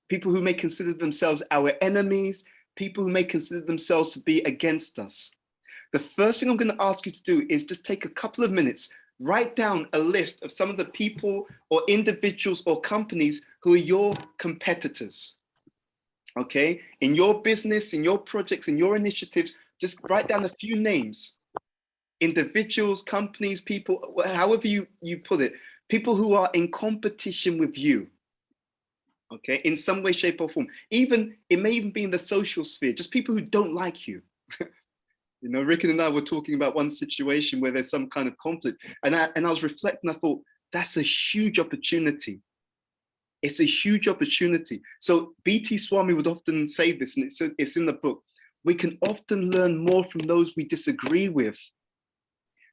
people who may consider themselves our enemies, people who may consider themselves to be against us. The first thing I'm going to ask you to do is just take a couple of minutes, write down a list of some of the people or individuals or companies who are your competitors. Okay, in your business, in your projects, in your initiatives, just write down a few names, individuals, companies, people, however you put it, people who are in competition with you, okay, in some way, shape or form. Even, it may even be in the social sphere, just people who don't like you. Ricken and I were talking about one situation where there's some kind of conflict, and I was reflecting, I thought, that's a huge opportunity. It's a huge opportunity. So B.T. Swami would often say this, and it's in the book. We can often learn more from those we disagree with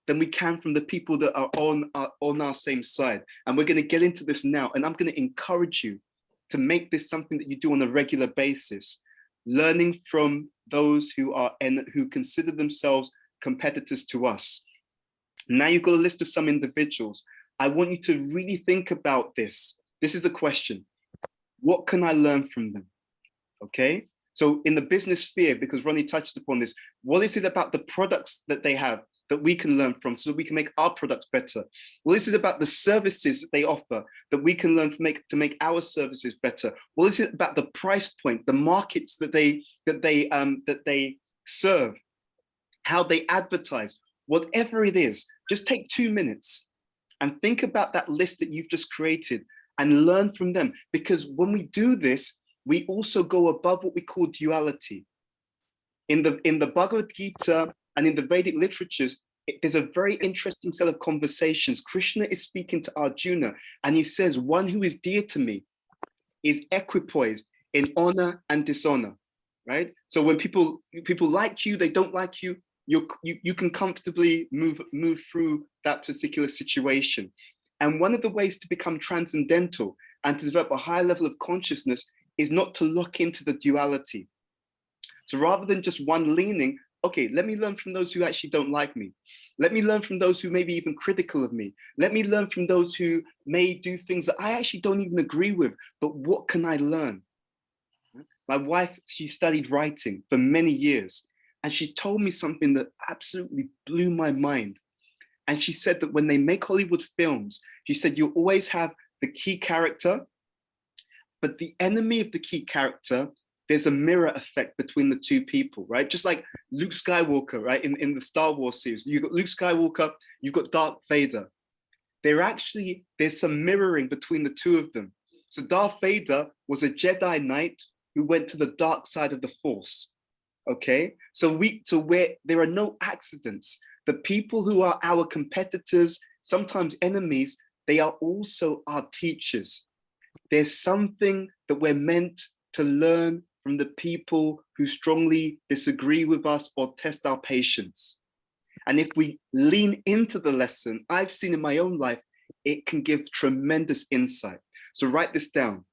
than we can from the people that are on our same side. And we're going to get into this now. And I'm going to encourage you to make this something that you do on a regular basis, learning from those who are who consider themselves competitors to us. Now you've got a list of some individuals. I want you to really think about this. This is a question. What can I learn from them? Okay. So in the business sphere, because Ronnie touched upon this, what is it about the products that they have that we can learn from so that we can make our products better? What is it about the services that they offer that we can learn from to make our services better? What is it about the price point, the markets that they serve, how they advertise? Whatever it is, just take 2 minutes and think about that list that you've just created and learn from them. Because when we do this, we also go above what we call duality. In the Bhagavad Gita and in the Vedic literatures, there's a very interesting set of conversations. Krishna is speaking to Arjuna, and he says, one who is dear to me is equipoised in honor and dishonor, right? So when people like you, they don't like you, you can comfortably move through that particular situation. And one of the ways to become transcendental and to develop a higher level of consciousness is not to look into the duality. So rather than just one leaning, okay, let me learn from those who actually don't like me. Let me learn from those who may be even critical of me. Let me learn from those who may do things that I actually don't even agree with, but what can I learn? My wife, she studied writing for many years, and she told me something that absolutely blew my mind. And she said that when they make Hollywood films, she said, you always have the key character, but the enemy of the key character, there's a mirror effect between the two people, right? Just like Luke Skywalker, right? In the Star Wars series, you've got Luke Skywalker, you've got Darth Vader. There's some mirroring between the two of them. So Darth Vader was a Jedi Knight who went to the dark side of the Force, okay? So where there are no accidents. The people who are our competitors, sometimes enemies, they are also our teachers. There's something that we're meant to learn from the people who strongly disagree with us or test our patience. And if we lean into the lesson, I've seen in my own life, it can give tremendous insight. So write this down.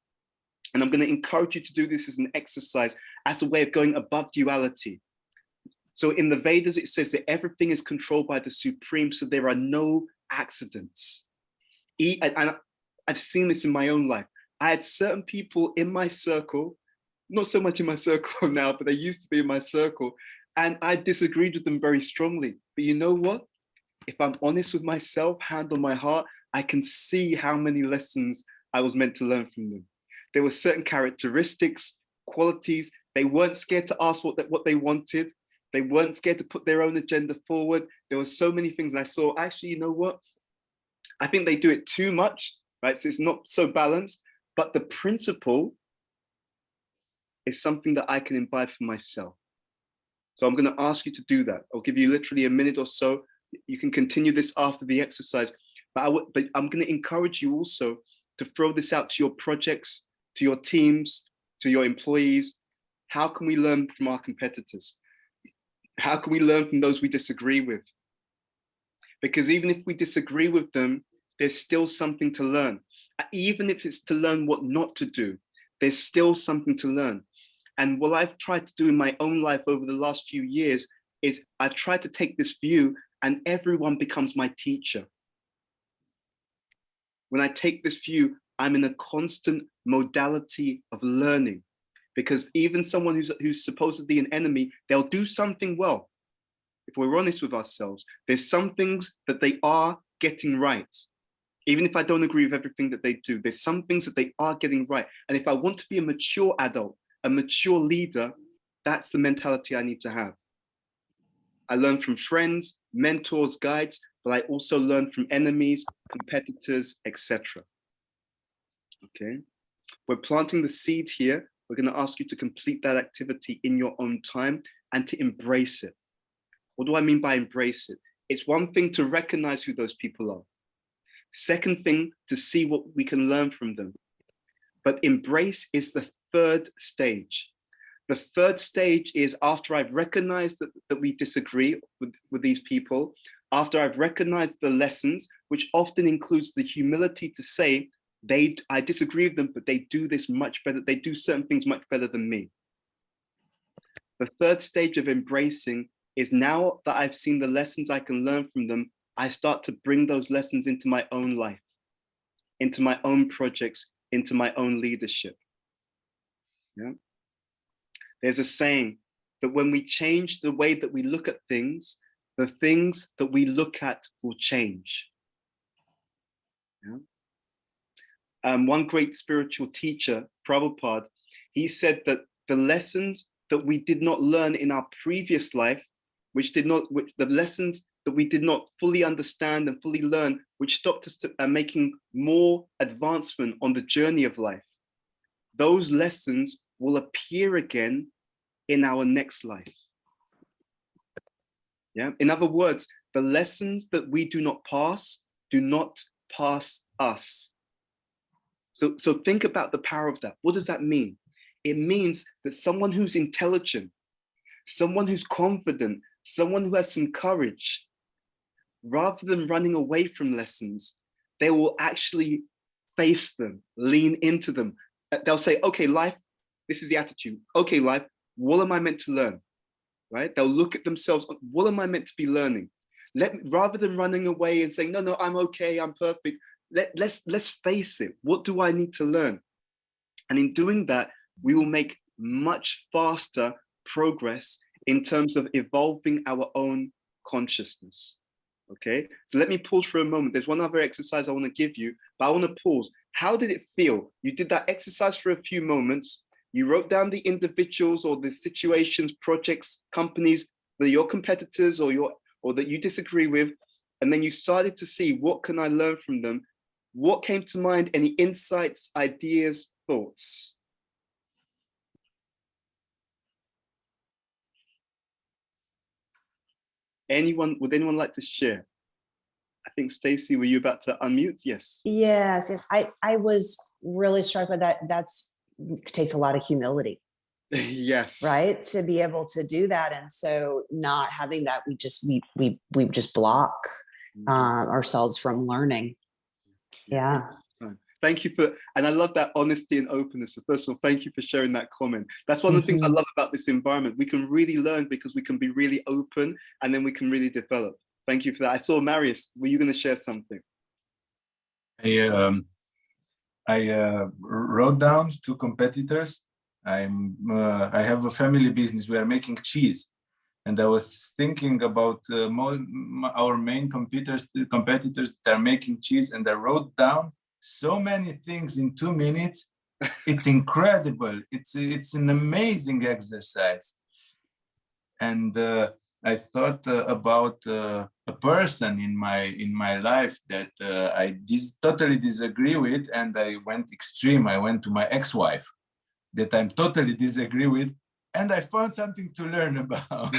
And I'm going to encourage you to do this as an exercise, as a way of going above duality. So in the Vedas, it says that everything is controlled by the Supreme, so there are no accidents. And I've seen this in my own life. I had certain people in my circle, not so much in my circle now, but they used to be in my circle, and I disagreed with them very strongly. But you know what? If I'm honest with myself, hand on my heart, I can see how many lessons I was meant to learn from them. There were certain characteristics, qualities. They weren't scared to ask what they wanted. They weren't scared to put their own agenda forward. There were so many things I saw. Actually, you know what? I think they do it too much, right? So it's not so balanced. But the principle is something that I can imbibe for myself. So I'm going to ask you to do that. I'll give you literally a minute or so. You can continue this after the exercise. But I'm going to encourage you also to throw this out to your projects, to your teams, to your employees. How can we learn from our competitors? How can we learn from those we disagree with? Because even if we disagree with them, there's still something to learn. Even if it's to learn what not to do, there's still something to learn. And what I've tried to do in my own life over the last few years is I've tried to take this view and everyone becomes my teacher. When I take this view, I'm in a constant modality of learning, because even someone who's supposedly an enemy, they'll do something well. If we're honest with ourselves, there's some things that they are getting right. Even if I don't agree with everything that they do, there's some things that they are getting right. And if I want to be a mature adult, a mature leader, that's the mentality I need to have. I learn from friends, mentors, guides, but I also learn from enemies, competitors, etc. Okay, we're planting the seed here. We're going to ask you to complete that activity in your own time and to embrace it. What do I mean by embrace it? It's one thing to recognize who those people are. Second thing, to see what we can learn from them. But embrace is the third stage. The third stage is after I've recognized that we disagree with these people, after I've recognized the lessons, which often includes the humility to say, I disagree with them, but they do this much better. They do certain things much better than me. The third stage of embracing is, now that I've seen the lessons I can learn from them, I start to bring those lessons into my own life, into my own projects, into my own leadership. Yeah. There's a saying that when we change the way that we look at things, the things that we look at will change. Yeah. One great spiritual teacher, Prabhupada, he said that the lessons that we did not learn in our previous life, the lessons that we did not fully understand and fully learn, which stopped us making more advancement on the journey of life, those lessons will appear again in our next life. Yeah. In other words, the lessons that we do not pass us. So think about the power of that. What does that mean? It means that someone who's intelligent, someone who's confident, someone who has some courage, rather than running away from lessons, they will actually face them, lean into them. They'll say, okay, life, this is the attitude. Okay, life, what am I meant to learn? Right? They'll look at themselves. What am I meant to be learning? Rather than running away and saying, no, I'm okay, I'm perfect. Let's face it. What do I need to learn? And in doing that, we will make much faster progress in terms of evolving our own consciousness. Okay, so let me pause for a moment. There's one other exercise I want to give you, but I want to pause. How did it feel? You did that exercise for a few moments. You wrote down the individuals or the situations, projects, companies that are your competitors or that you disagree with, and then you started to see, what can I learn from them? What came to mind? Any insights, ideas, thoughts? Would anyone like to share? I think Stacey, were you about to unmute? Yes. Yes. I was really struck with that. Takes a lot of humility. Yes. Right. To be able to do that. And so not having that, we just block ourselves from learning. Yeah. Thank you and I love that honesty and openness. So first of all, thank you for sharing that comment. That's one of the things I love about this environment. We can really learn because we can be really open, and then we can really develop. Thank you for that. I saw Marius, were you going to share something? I wrote down 2 competitors. I have a family business. We are making cheese. And I was thinking about our main competitors that are making cheese, and I wrote down so many things in 2 minutes. It's incredible. It's an amazing exercise. And I thought about a person in my life that I totally disagree with, and I went extreme. I went to my ex-wife that I'm totally disagree with, and I found something to learn about.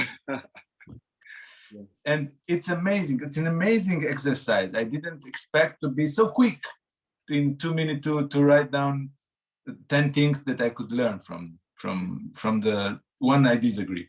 And it's amazing. It's an amazing exercise. I didn't expect to be so quick in 2 minutes to write down 10 things that I could learn from the one I disagree.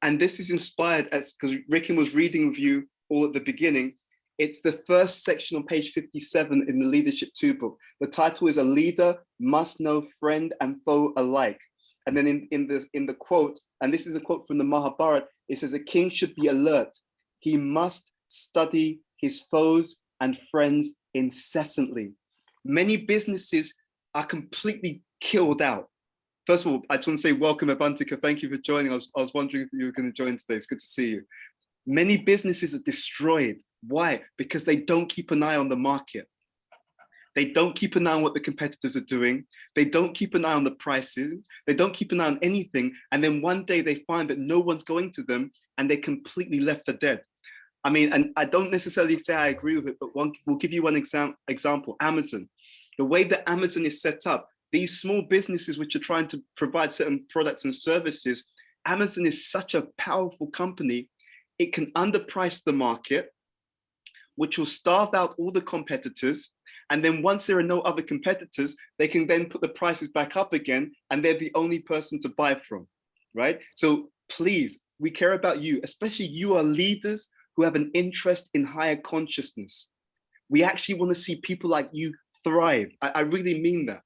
And this is inspired because Rikin was reading with you all at the beginning. It's the first section on page 57 in the Leadership 2 book. The title is "A Leader Must Know Friend and Foe Alike." And then in the quote, and this is a quote from the Mahabharata, it says, "A king should be alert. He must study his foes and friends incessantly." Many businesses are completely killed out. First of all, I just want to say welcome, Avantika. Thank you for joining. I was wondering if you were going to join today. It's good to see you. Many businesses are destroyed. Why? Because they don't keep an eye on the market. They don't keep an eye on what the competitors are doing. They don't keep an eye on the prices. They don't keep an eye on anything. And then one day they find that no one's going to them, and they're completely left for dead. I mean, and I don't necessarily say I agree with it, but we'll give you one example, Amazon. The way that Amazon is set up, these small businesses which are trying to provide certain products and services, Amazon is such a powerful company. It can underprice the market, which will starve out all the competitors. And then once there are no other competitors, they can then put the prices back up again, and they're the only person to buy from, right? So please, we care about you, especially you are leaders who have an interest in higher consciousness. We actually want to see people like you thrive. I really mean that,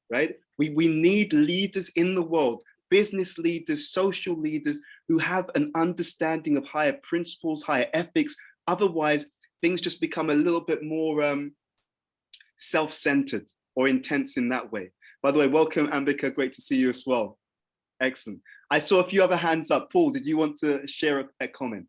right? We need leaders in the world business leaders, social leaders who have an understanding of higher principles, higher ethics. Otherwise, things just become a little bit more self-centered or intense in that way. By the way, welcome, Ambika. Great to see you as well. Excellent. I saw a few other hands up. Paul, did you want to share a comment?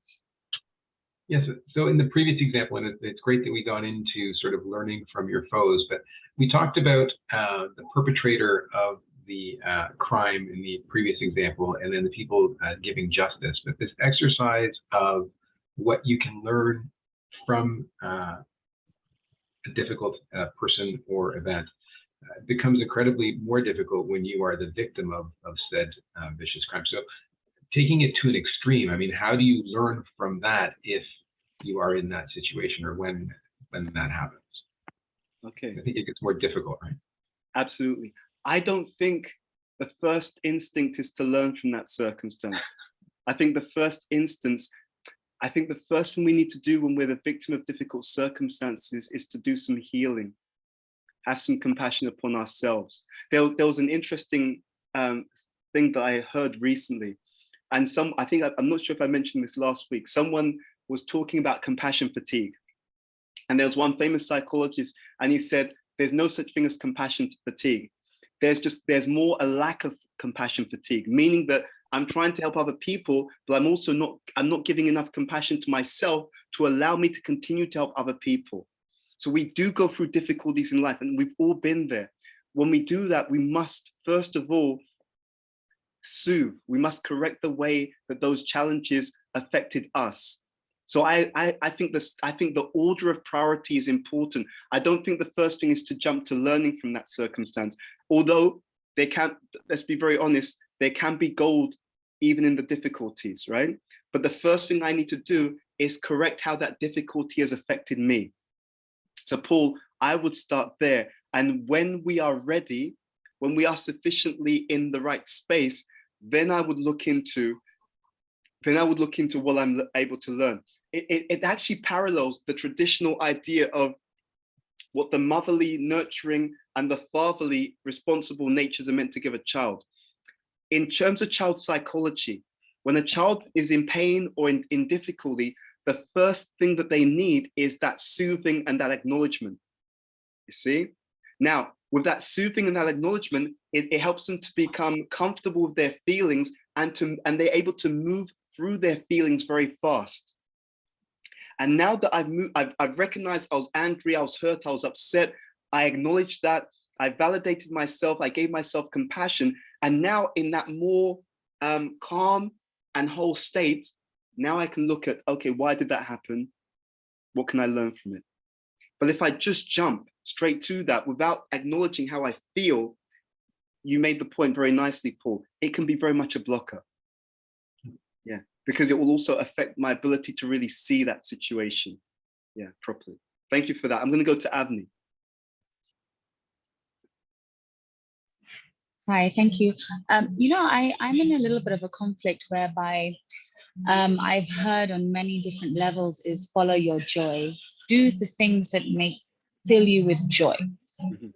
Yes, so in the previous example, and it's great that we got into sort of learning from your foes, but we talked about the perpetrator of the crime in the previous example, and then the people giving justice. But this exercise of what you can learn from a difficult person or event becomes incredibly more difficult when you are the victim of said vicious crime. So taking it to an extreme, I mean, how do you learn from that if you are in that situation or when that happens? Okay. I think it gets more difficult, right? Absolutely. I don't think the first instinct is to learn from that circumstance. I think the first thing we need to do when we're the victim of difficult circumstances is to do some healing, have some compassion upon ourselves. There was an interesting thing that I heard recently, and I'm not sure if I mentioned this last week. Someone was talking about compassion fatigue, and there was one famous psychologist, and he said, "There's no such thing as compassion fatigue. There's more a lack of compassion fatigue, meaning that I'm trying to help other people, but I'm not giving enough compassion to myself to allow me to continue to help other people." So we do go through difficulties in life, and we've all been there. When we do that, we must, first of all, soothe. We must correct the way that those challenges affected us. So I think the order of priority is important. I don't think the first thing is to jump to learning from that circumstance, although let's be very honest, there can be gold even in the difficulties, right? But the first thing I need to do is correct how that difficulty has affected me. So Paul, I would start there. And when we are ready, when we are sufficiently in the right space, then I would look into what I'm able to learn. It actually parallels the traditional idea of what the motherly, nurturing, and the fatherly, responsible natures are meant to give a child. In terms of child psychology, when a child is in pain or in difficulty, the first thing that they need is that soothing and that acknowledgement. You see? Now, with that soothing and that acknowledgement, it helps them to become comfortable with their feelings and they're able to move through their feelings very fast. And now that I've recognized I was angry, I was hurt, I was upset, I acknowledged that, I validated myself, I gave myself compassion, and now in that more calm and whole state, now I can look at, okay, why did that happen? What can I learn from it? But if I just jump straight to that without acknowledging how I feel, you made the point very nicely, Paul, it can be very much a blocker. Yeah, because it will also affect my ability to really see that situation, yeah, properly. Thank you for that. I'm going to go to Avni. Hi, thank you. I'm in a little bit of a conflict whereby I've heard on many different levels is follow your joy, do the things that fill you with joy. Mm-hmm.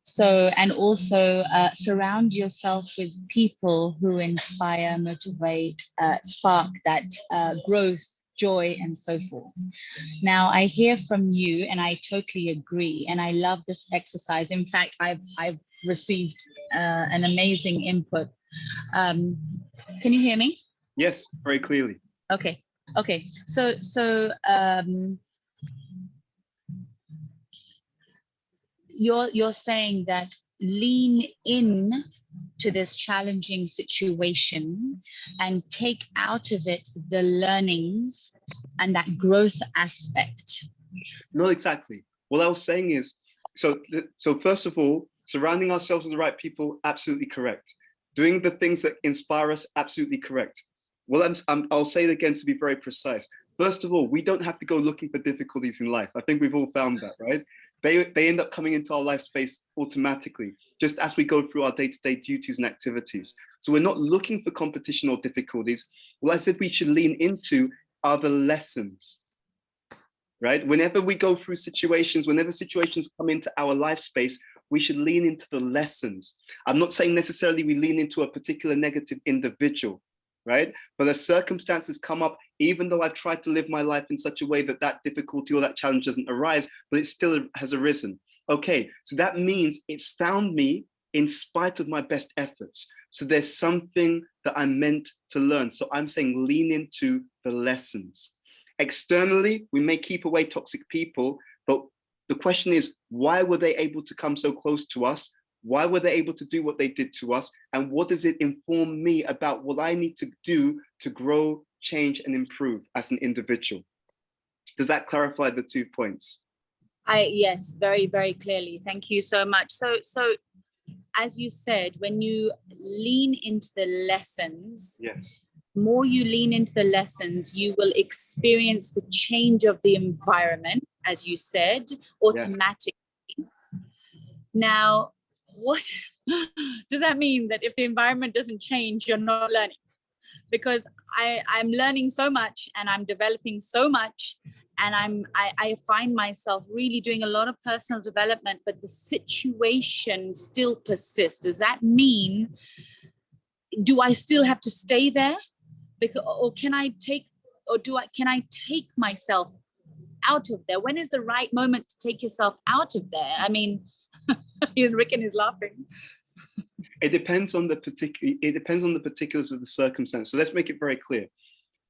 So, and also surround yourself with people who inspire, motivate, spark that growth, joy, and so forth. Now, I hear from you, and I totally agree, and I love this exercise. In fact, I've received an amazing input. Can you hear me? Yes, very clearly. Okay. So you're saying that lean in to this challenging situation and take out of it the learnings and that growth aspect. Not exactly. What I was saying is, so first of all, surrounding ourselves with the right people, absolutely correct. Doing the things that inspire us, absolutely correct. Well, I'll say it again to be very precise. First of all, we don't have to go looking for difficulties in life. I think we've all found that, right? They end up coming into our life space automatically, just as we go through our day-to-day duties and activities. So we're not looking for competition or difficulties. What I said we should lean into are the lessons, right? Whenever we go through situations, whenever situations come into our life space, we should lean into the lessons. I'm not saying necessarily we lean into a particular negative individual, right? But as circumstances come up, even though I've tried to live my life in such a way that that difficulty or that challenge doesn't arise, but it still has arisen. Okay, so that means it's found me in spite of my best efforts. So there's something that I'm meant to learn. So I'm saying lean into the lessons. Externally, we may keep away toxic people, but the question is, why were they able to come so close to us? Why were they able to do what they did to us? And what does it inform me about what I need to do to grow, change, and improve as an individual? Does that clarify the 2 points? Yes, very, very clearly. Thank you so much. So as you said, when you lean into the lessons, Yes. the more you lean into the lessons, you will experience the change of the environment, as you said, automatically. Yes. Now, what does that mean? That if the environment doesn't change, you're not learning? Because I'm learning so much and I'm developing so much, and I find myself really doing a lot of personal development, but the situation still persists. Does that mean, do I still have to stay there? Because, or can I take myself out of there? When is the right moment to take yourself out of there? I mean, Ricken is laughing. It depends on the particulars of the circumstance. So let's make it very clear.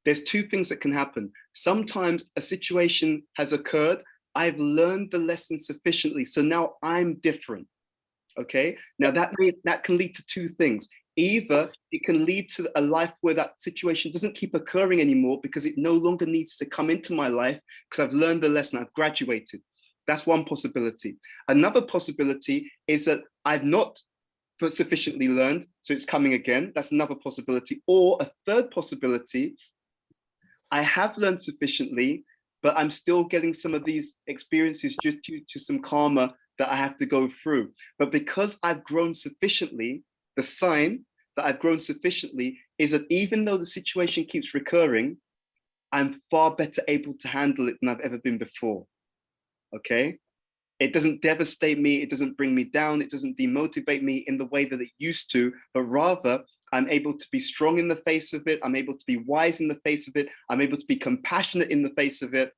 There's 2 things that can happen. Sometimes a situation has occurred. I've learned the lesson sufficiently, so now I'm different. Okay. Now that can lead to 2 things. Either it can lead to a life where that situation doesn't keep occurring anymore because it no longer needs to come into my life because I've learned the lesson, I've graduated. That's one possibility. Another possibility is that I've not sufficiently learned, so it's coming again. That's another possibility. Or a third possibility, I have learned sufficiently, but I'm still getting some of these experiences just due to some karma that I have to go through. But because I've grown sufficiently, the sign that I've grown sufficiently is that even though the situation keeps recurring, I'm far better able to handle it than I've ever been before. Okay? It doesn't devastate me, it doesn't bring me down, it doesn't demotivate me in the way that it used to, but rather I'm able to be strong in the face of it, I'm able to be wise in the face of it, I'm able to be compassionate in the face of it,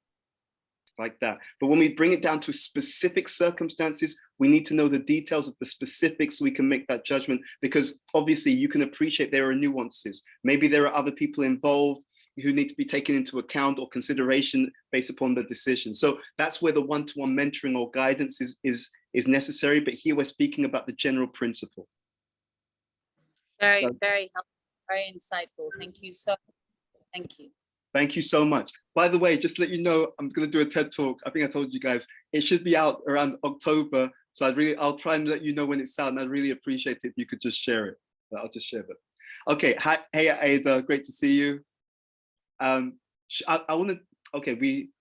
like that. But when we bring it down to specific circumstances, we need to know the details of the specifics so we can make that judgment, because obviously you can appreciate there are nuances. Maybe there are other people involved who need to be taken into account or consideration based upon the decision. So that's where the one-to-one mentoring or guidance is necessary. But here we're speaking about the general principle. Very, very helpful, very insightful. Thank you so much. Thank you. Thank you so much. By the way, just to let you know, I'm going to do a TED Talk. I think I told you guys, it should be out around October. So I'll try and let you know when it's out, and I'd really appreciate it if you could just share it. I'll just share it. Okay, hi, hey Ada, great to see you. I want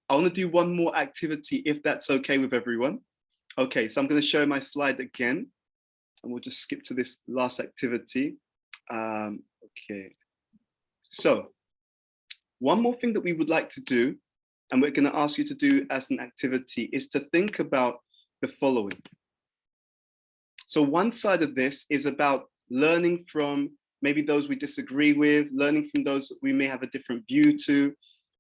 to do one more activity if that's okay with everyone. Okay, so I'm going to show my slide again, and we'll just skip to this last activity. Okay, so one more thing that we would like to do, and we're going to ask you to do as an activity, is to think about the following. So one side of this is about learning from maybe those we disagree with, learning from those that we may have a different view to.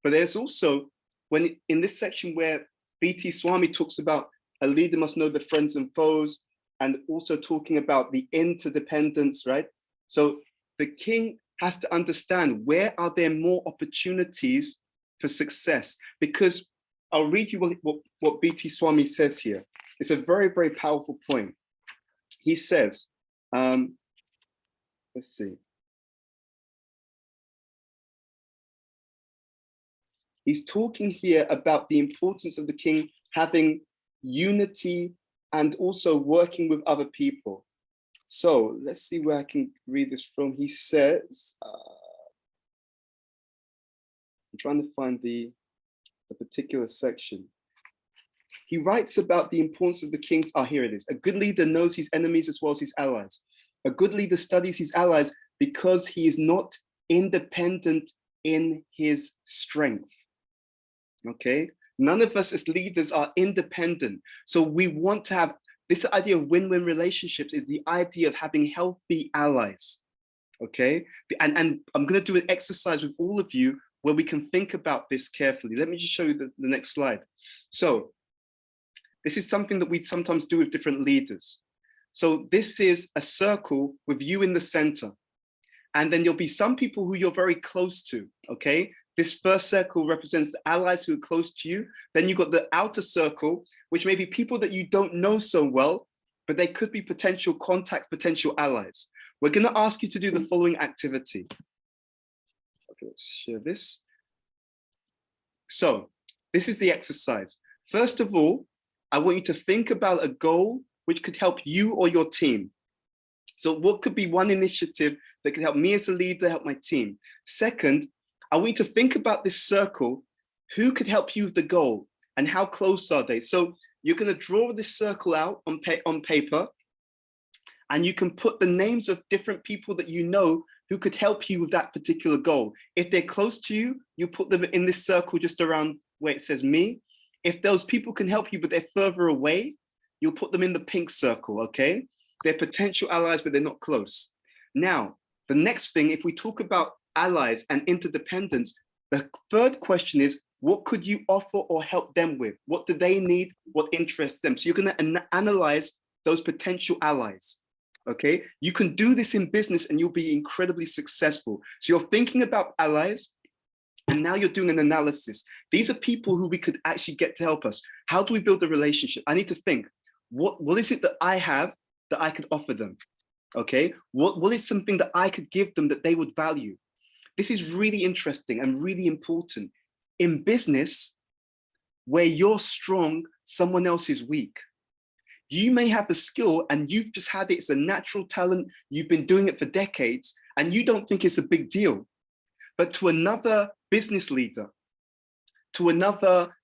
But there's also, when in this section where B.T. Swami talks about a leader must know the friends and foes, and also talking about the interdependence, right? So the king has to understand, where are there more opportunities for success? Because I'll read you what B.T. Swami says here. It's a very, very powerful point. He says, let's see. He's talking here about the importance of the king having unity and also working with other people. So let's see where I can read this from. He says, I'm trying to find the particular section. He writes about the importance of the king's, here it is. A good leader knows his enemies as well as his allies. A good leader studies his allies because he is not independent in his strength. Okay, none of us as leaders are independent. So we want to have this idea of win-win relationships is the idea of having healthy allies, okay? And I'm going to do an exercise with all of you where we can think about this carefully. Let me just show you the next slide. So this is something that we sometimes do with different leaders. So this is a circle with you in the center. And then there'll be some people who you're very close to, okay? This first circle represents the allies who are close to you. Then you've got the outer circle, which may be people that you don't know so well, but they could be potential contacts, potential allies. We're going to ask you to do the following activity. Okay, let's share this. So this is the exercise. First of all, I want you to think about a goal which could help you or your team. So what could be one initiative that could help me as a leader, help my team? Second, I want you to think about this circle. Who could help you with the goal and how close are they? So you're going to draw this circle out on paper, and you can put the names of different people that you know who could help you with that particular goal. If they're close to you, you put them in this circle just around where it says me. If those people can help you, but they're further away, you'll put them in the pink circle, okay? They're potential allies, but they're not close. Now, the next thing, if we talk about allies and interdependence, the third question is, what could you offer or help them with? What do they need? What interests them? So you're going to analyze those potential allies, okay? You can do this in business and you'll be incredibly successful. So you're thinking about allies, and now you're doing an analysis. These are people who we could actually get to help us. How do we build a relationship? I need to think, what is it that I have that I could offer them? Okay, what is something that I could give them that they would value? This is really interesting and really important. In business, where you're strong, someone else is weak. You may have a skill and you've just had it, it's a natural talent, you've been doing it for decades, and you don't think it's a big deal. But to another business leader, to another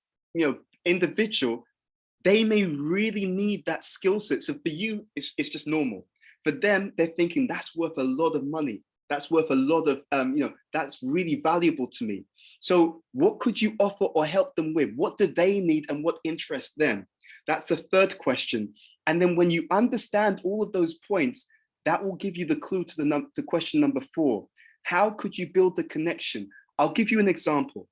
individual, they may really need that skill set. So for you, it's just normal. For them, they're thinking that's worth a lot of money. That's worth a lot of, that's really valuable to me. So what could you offer or help them with? What do they need and what interests them? That's the third question. And then when you understand all of those points, that will give you the clue to the question number 4. How could you build the connection? I'll give you an example.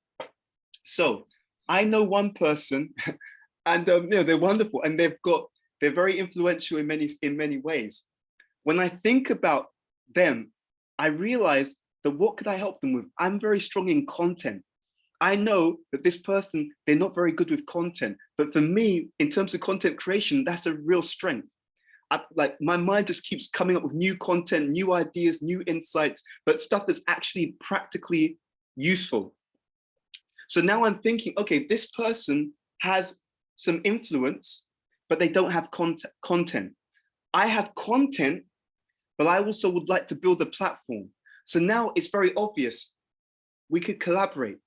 So I know one person and they're wonderful and they're very influential in many ways. When I think about them, I realize that what could I help them with? I'm very strong in content. I know that this person, they're not very good with content, but for me, in terms of content creation, that's a real strength. Like my mind just keeps coming up with new content, new ideas, new insights, but stuff that's actually practically useful. So now I'm thinking, okay, this person has some influence, but they don't have content. I have content, but I also would like to build a platform. So now it's very obvious. We could collaborate.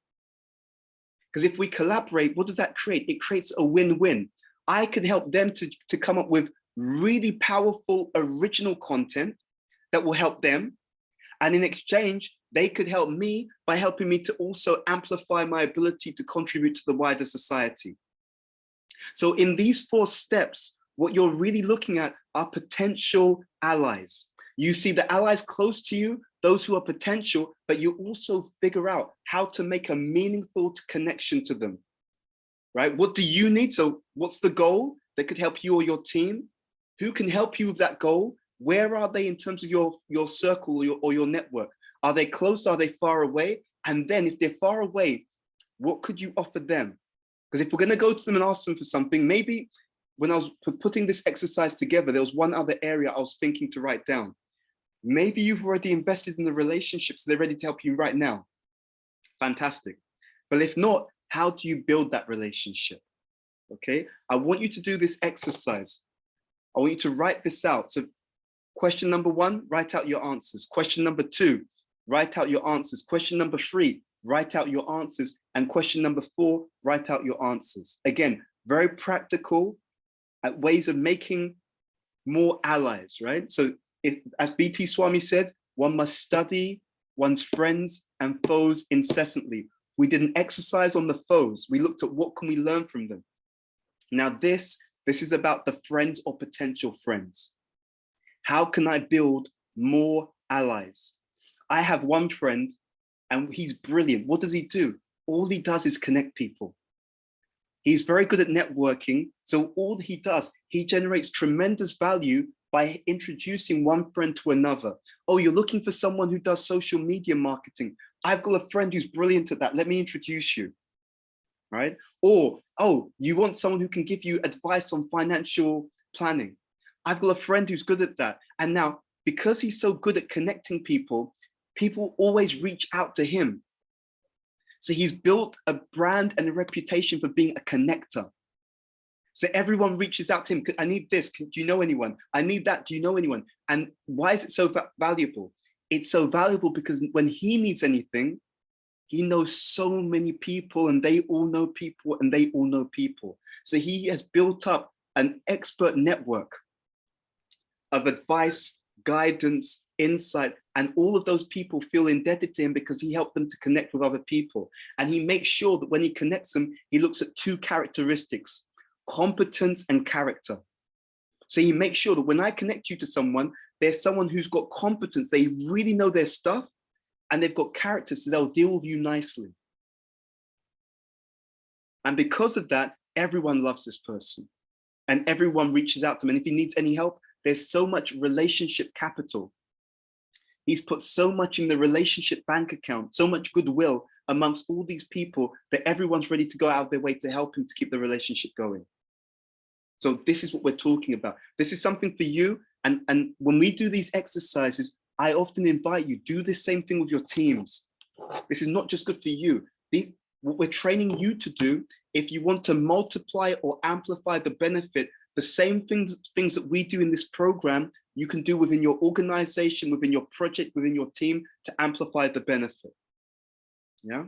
Because if we collaborate, what does that create? It creates a win-win. I can help them to come up with really powerful, original content that will help them. And in exchange, they could help me by helping me to also amplify my ability to contribute to the wider society. So in these 4 steps, what you're really looking at are potential allies. You see the allies close to you, those who are potential, but you also figure out how to make a meaningful connection to them, right? What do you need? So what's the goal that could help you or your team? Who can help you with that goal? Where are they in terms of your circle or your network? Are they close? Are they far away? And then if they're far away, what could you offer them? Because if we're going to go to them and ask them for something, maybe when I was putting this exercise together, there was one other area I was thinking to write down. Maybe you've already invested in the relationships, they're ready to help you right now. Fantastic. But if not, how do you build that relationship? Okay, I want you to do this exercise. I want you to write this out. So question number 1, write out your answers. Question number 2, write out your answers. Question number 3, write out your answers. And question number 4, write out your answers. Again, very practical ways of making more allies, right? So as B.T. Swami said, one must study one's friends and foes incessantly. We did an exercise on the foes. We looked at what can we learn from them. Now this This is about the friends or potential friends. How can I build more allies? I have one friend and he's brilliant. What does he do? All he does is connect people. He's very good at networking. So all he does, he generates tremendous value by introducing one friend to another. Oh, you're looking for someone who does social media marketing. I've got a friend who's brilliant at that. Let me introduce you, right? Or, oh, you want someone who can give you advice on financial planning. I've got a friend who's good at that. And now, because he's so good at connecting people, people always reach out to him. So he's built a brand and a reputation for being a connector. So everyone reaches out to him. I need this. Do you know anyone? I need that. Do you know anyone? And why is it so valuable? It's so valuable because when he needs anything, he knows so many people and they all know people and they all know people. So he has built up an expert network of advice, guidance, insight, and all of those people feel indebted to him because he helped them to connect with other people. And he makes sure that when he connects them, he looks at two characteristics, competence and character. So he makes sure that when I connect you to someone, there's someone who's got competence, they really know their stuff, and they've got character, so they'll deal with you nicely. And because of that, everyone loves this person and everyone reaches out to him. And if he needs any help, there's so much relationship capital. He's put so much in the relationship bank account, so much goodwill amongst all these people that everyone's ready to go out of their way to help him to keep the relationship going. So this is what we're talking about. This is something for you. And when we do these exercises, I often invite you, do the same thing with your teams. This is not just good for you. What we're training you to do, if you want to multiply or amplify the benefit, the same things that we do in this program, you can do within your organization, within your project, within your team to amplify the benefit. Yeah,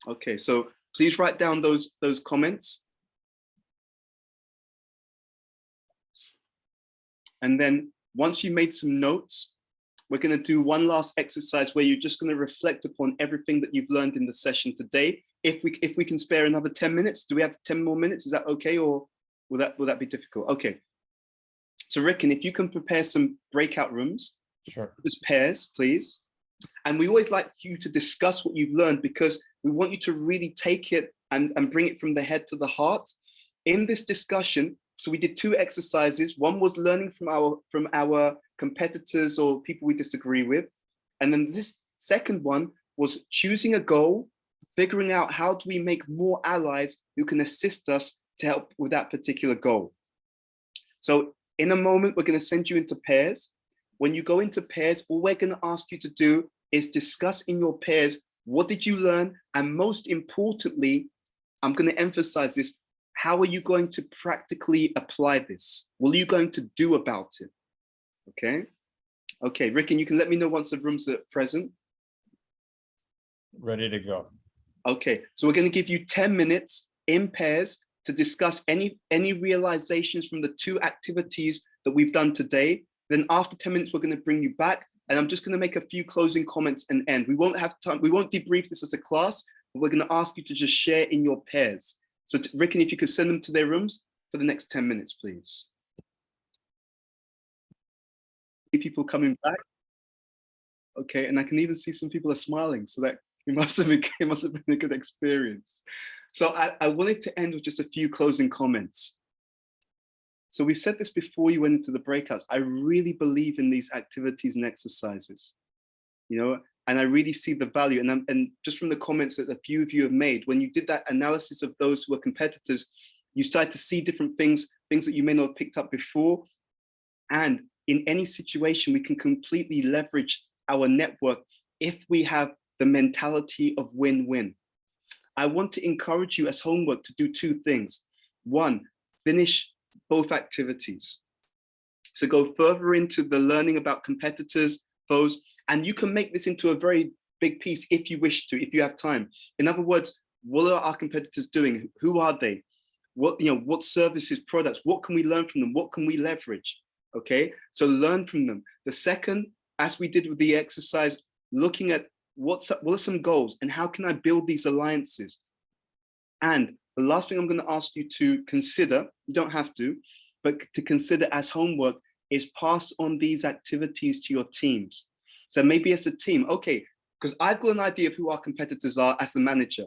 okay, so please write down those comments. And then once you made some notes, we're going to do one last exercise where you're just going to reflect upon everything that you've learned in the session today. If we can spare another 10 minutes, do we have 10 more minutes? Is that okay, or will that be difficult? Okay. So Ricken, if you can prepare some breakout rooms, Sure. Just pairs, please. And we always like you to discuss what you've learned because we want you to really take it and bring it from the head to the heart. In this discussion, so we did two exercises. One was learning from our competitors or people we disagree with. And then this second one was choosing a goal, figuring out how do we make more allies who can assist us to help with that particular goal. So in a moment, we're going to send you into pairs. When you go into pairs, all we're going to ask you to do is discuss in your pairs, what did you learn? And most importantly, I'm going to emphasize this, how are you going to practically apply this? What are you going to do about it? Okay. Okay, Ricken, you can let me know once the rooms are present. Ready to go. Okay, so we're going to give you 10 minutes in pairs to discuss any realizations from the two activities that we've done today. Then after 10 minutes, we're going to bring you back. And I'm just going to make a few closing comments and end. We won't have time. We won't debrief this as a class, but we're going to ask you to just share in your pairs. So Ricken, if you could send them to their rooms for the next 10 minutes, please. People coming back. Okay, and I can even see some people are smiling. So that it must have been a good experience. So I wanted to end with just a few closing comments. So we said this before you went into the breakouts. I really believe in these activities and exercises, you know, and I really see the value. And just from the comments that a few of you have made, when you did that analysis of those who are competitors, you started to see different things that you may not have picked up before. And in any situation, we can completely leverage our network if we have the mentality of win-win. I want to encourage you as homework to do two things. One, finish both activities. So go further into the learning about competitors, foes, and you can make this into a very big piece if you wish to, if you have time. In other words, what are our competitors doing? Who are they? What services, products, what can we learn from them? What can we leverage? Okay, so learn from them. The second, as we did with the exercise, looking at what are some goals and how can I build these alliances? And the last thing I'm going to ask you to consider, you don't have to, but to consider as homework is pass on these activities to your teams. So maybe as a team, okay, because I've got an idea of who our competitors are as the manager,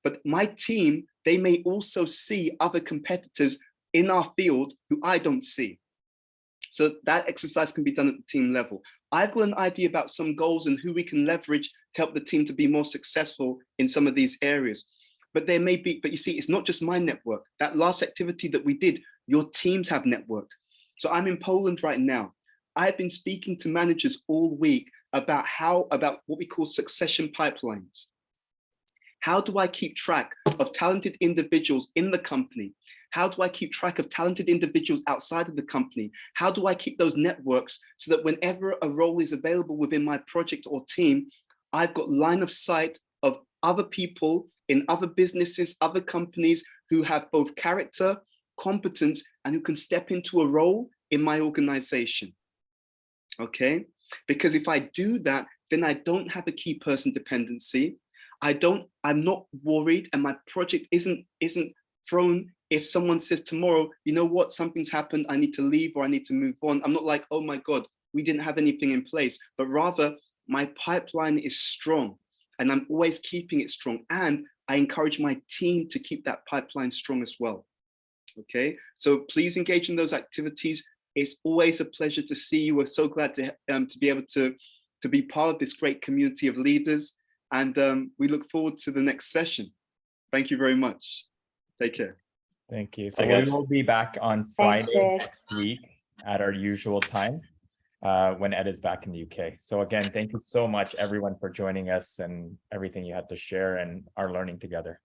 but my team, they may also see other competitors in our field who I don't see. So that exercise can be done at the team level. I've got an idea about some goals and who we can leverage to help the team to be more successful in some of these areas. But there may be, but you see, it's not just my network. That last activity that we did, your teams have networked. So I'm in Poland right now. I've been speaking to managers all week about what we call succession pipelines. How do I keep track of talented individuals in the company? How do I keep track of talented individuals outside of the company? How do I keep those networks so that whenever a role is available within my project or team, I've got line of sight of other people in other businesses, other companies who have both character, competence, and who can step into a role in my organization, okay? Because if I do that, then I don't have a key person dependency. I'm not worried, and my project isn't thrown if someone says tomorrow, you know what, something's happened, I need to leave or I need to move on. I'm not like, oh my God, we didn't have anything in place, but rather my pipeline is strong and I'm always keeping it strong. And I encourage my team to keep that pipeline strong as well. Okay, so please engage in those activities. It's always a pleasure to see you. We're so glad to be able to be part of this great community of leaders. And we look forward to the next session. Thank you very much. Take care. Thank you. So Bye, we guys. will be back on Thanks, Friday Rick. next week at our usual time when Ed is back in the UK. So again, thank you so much, everyone, for joining us and everything you had to share and our learning together.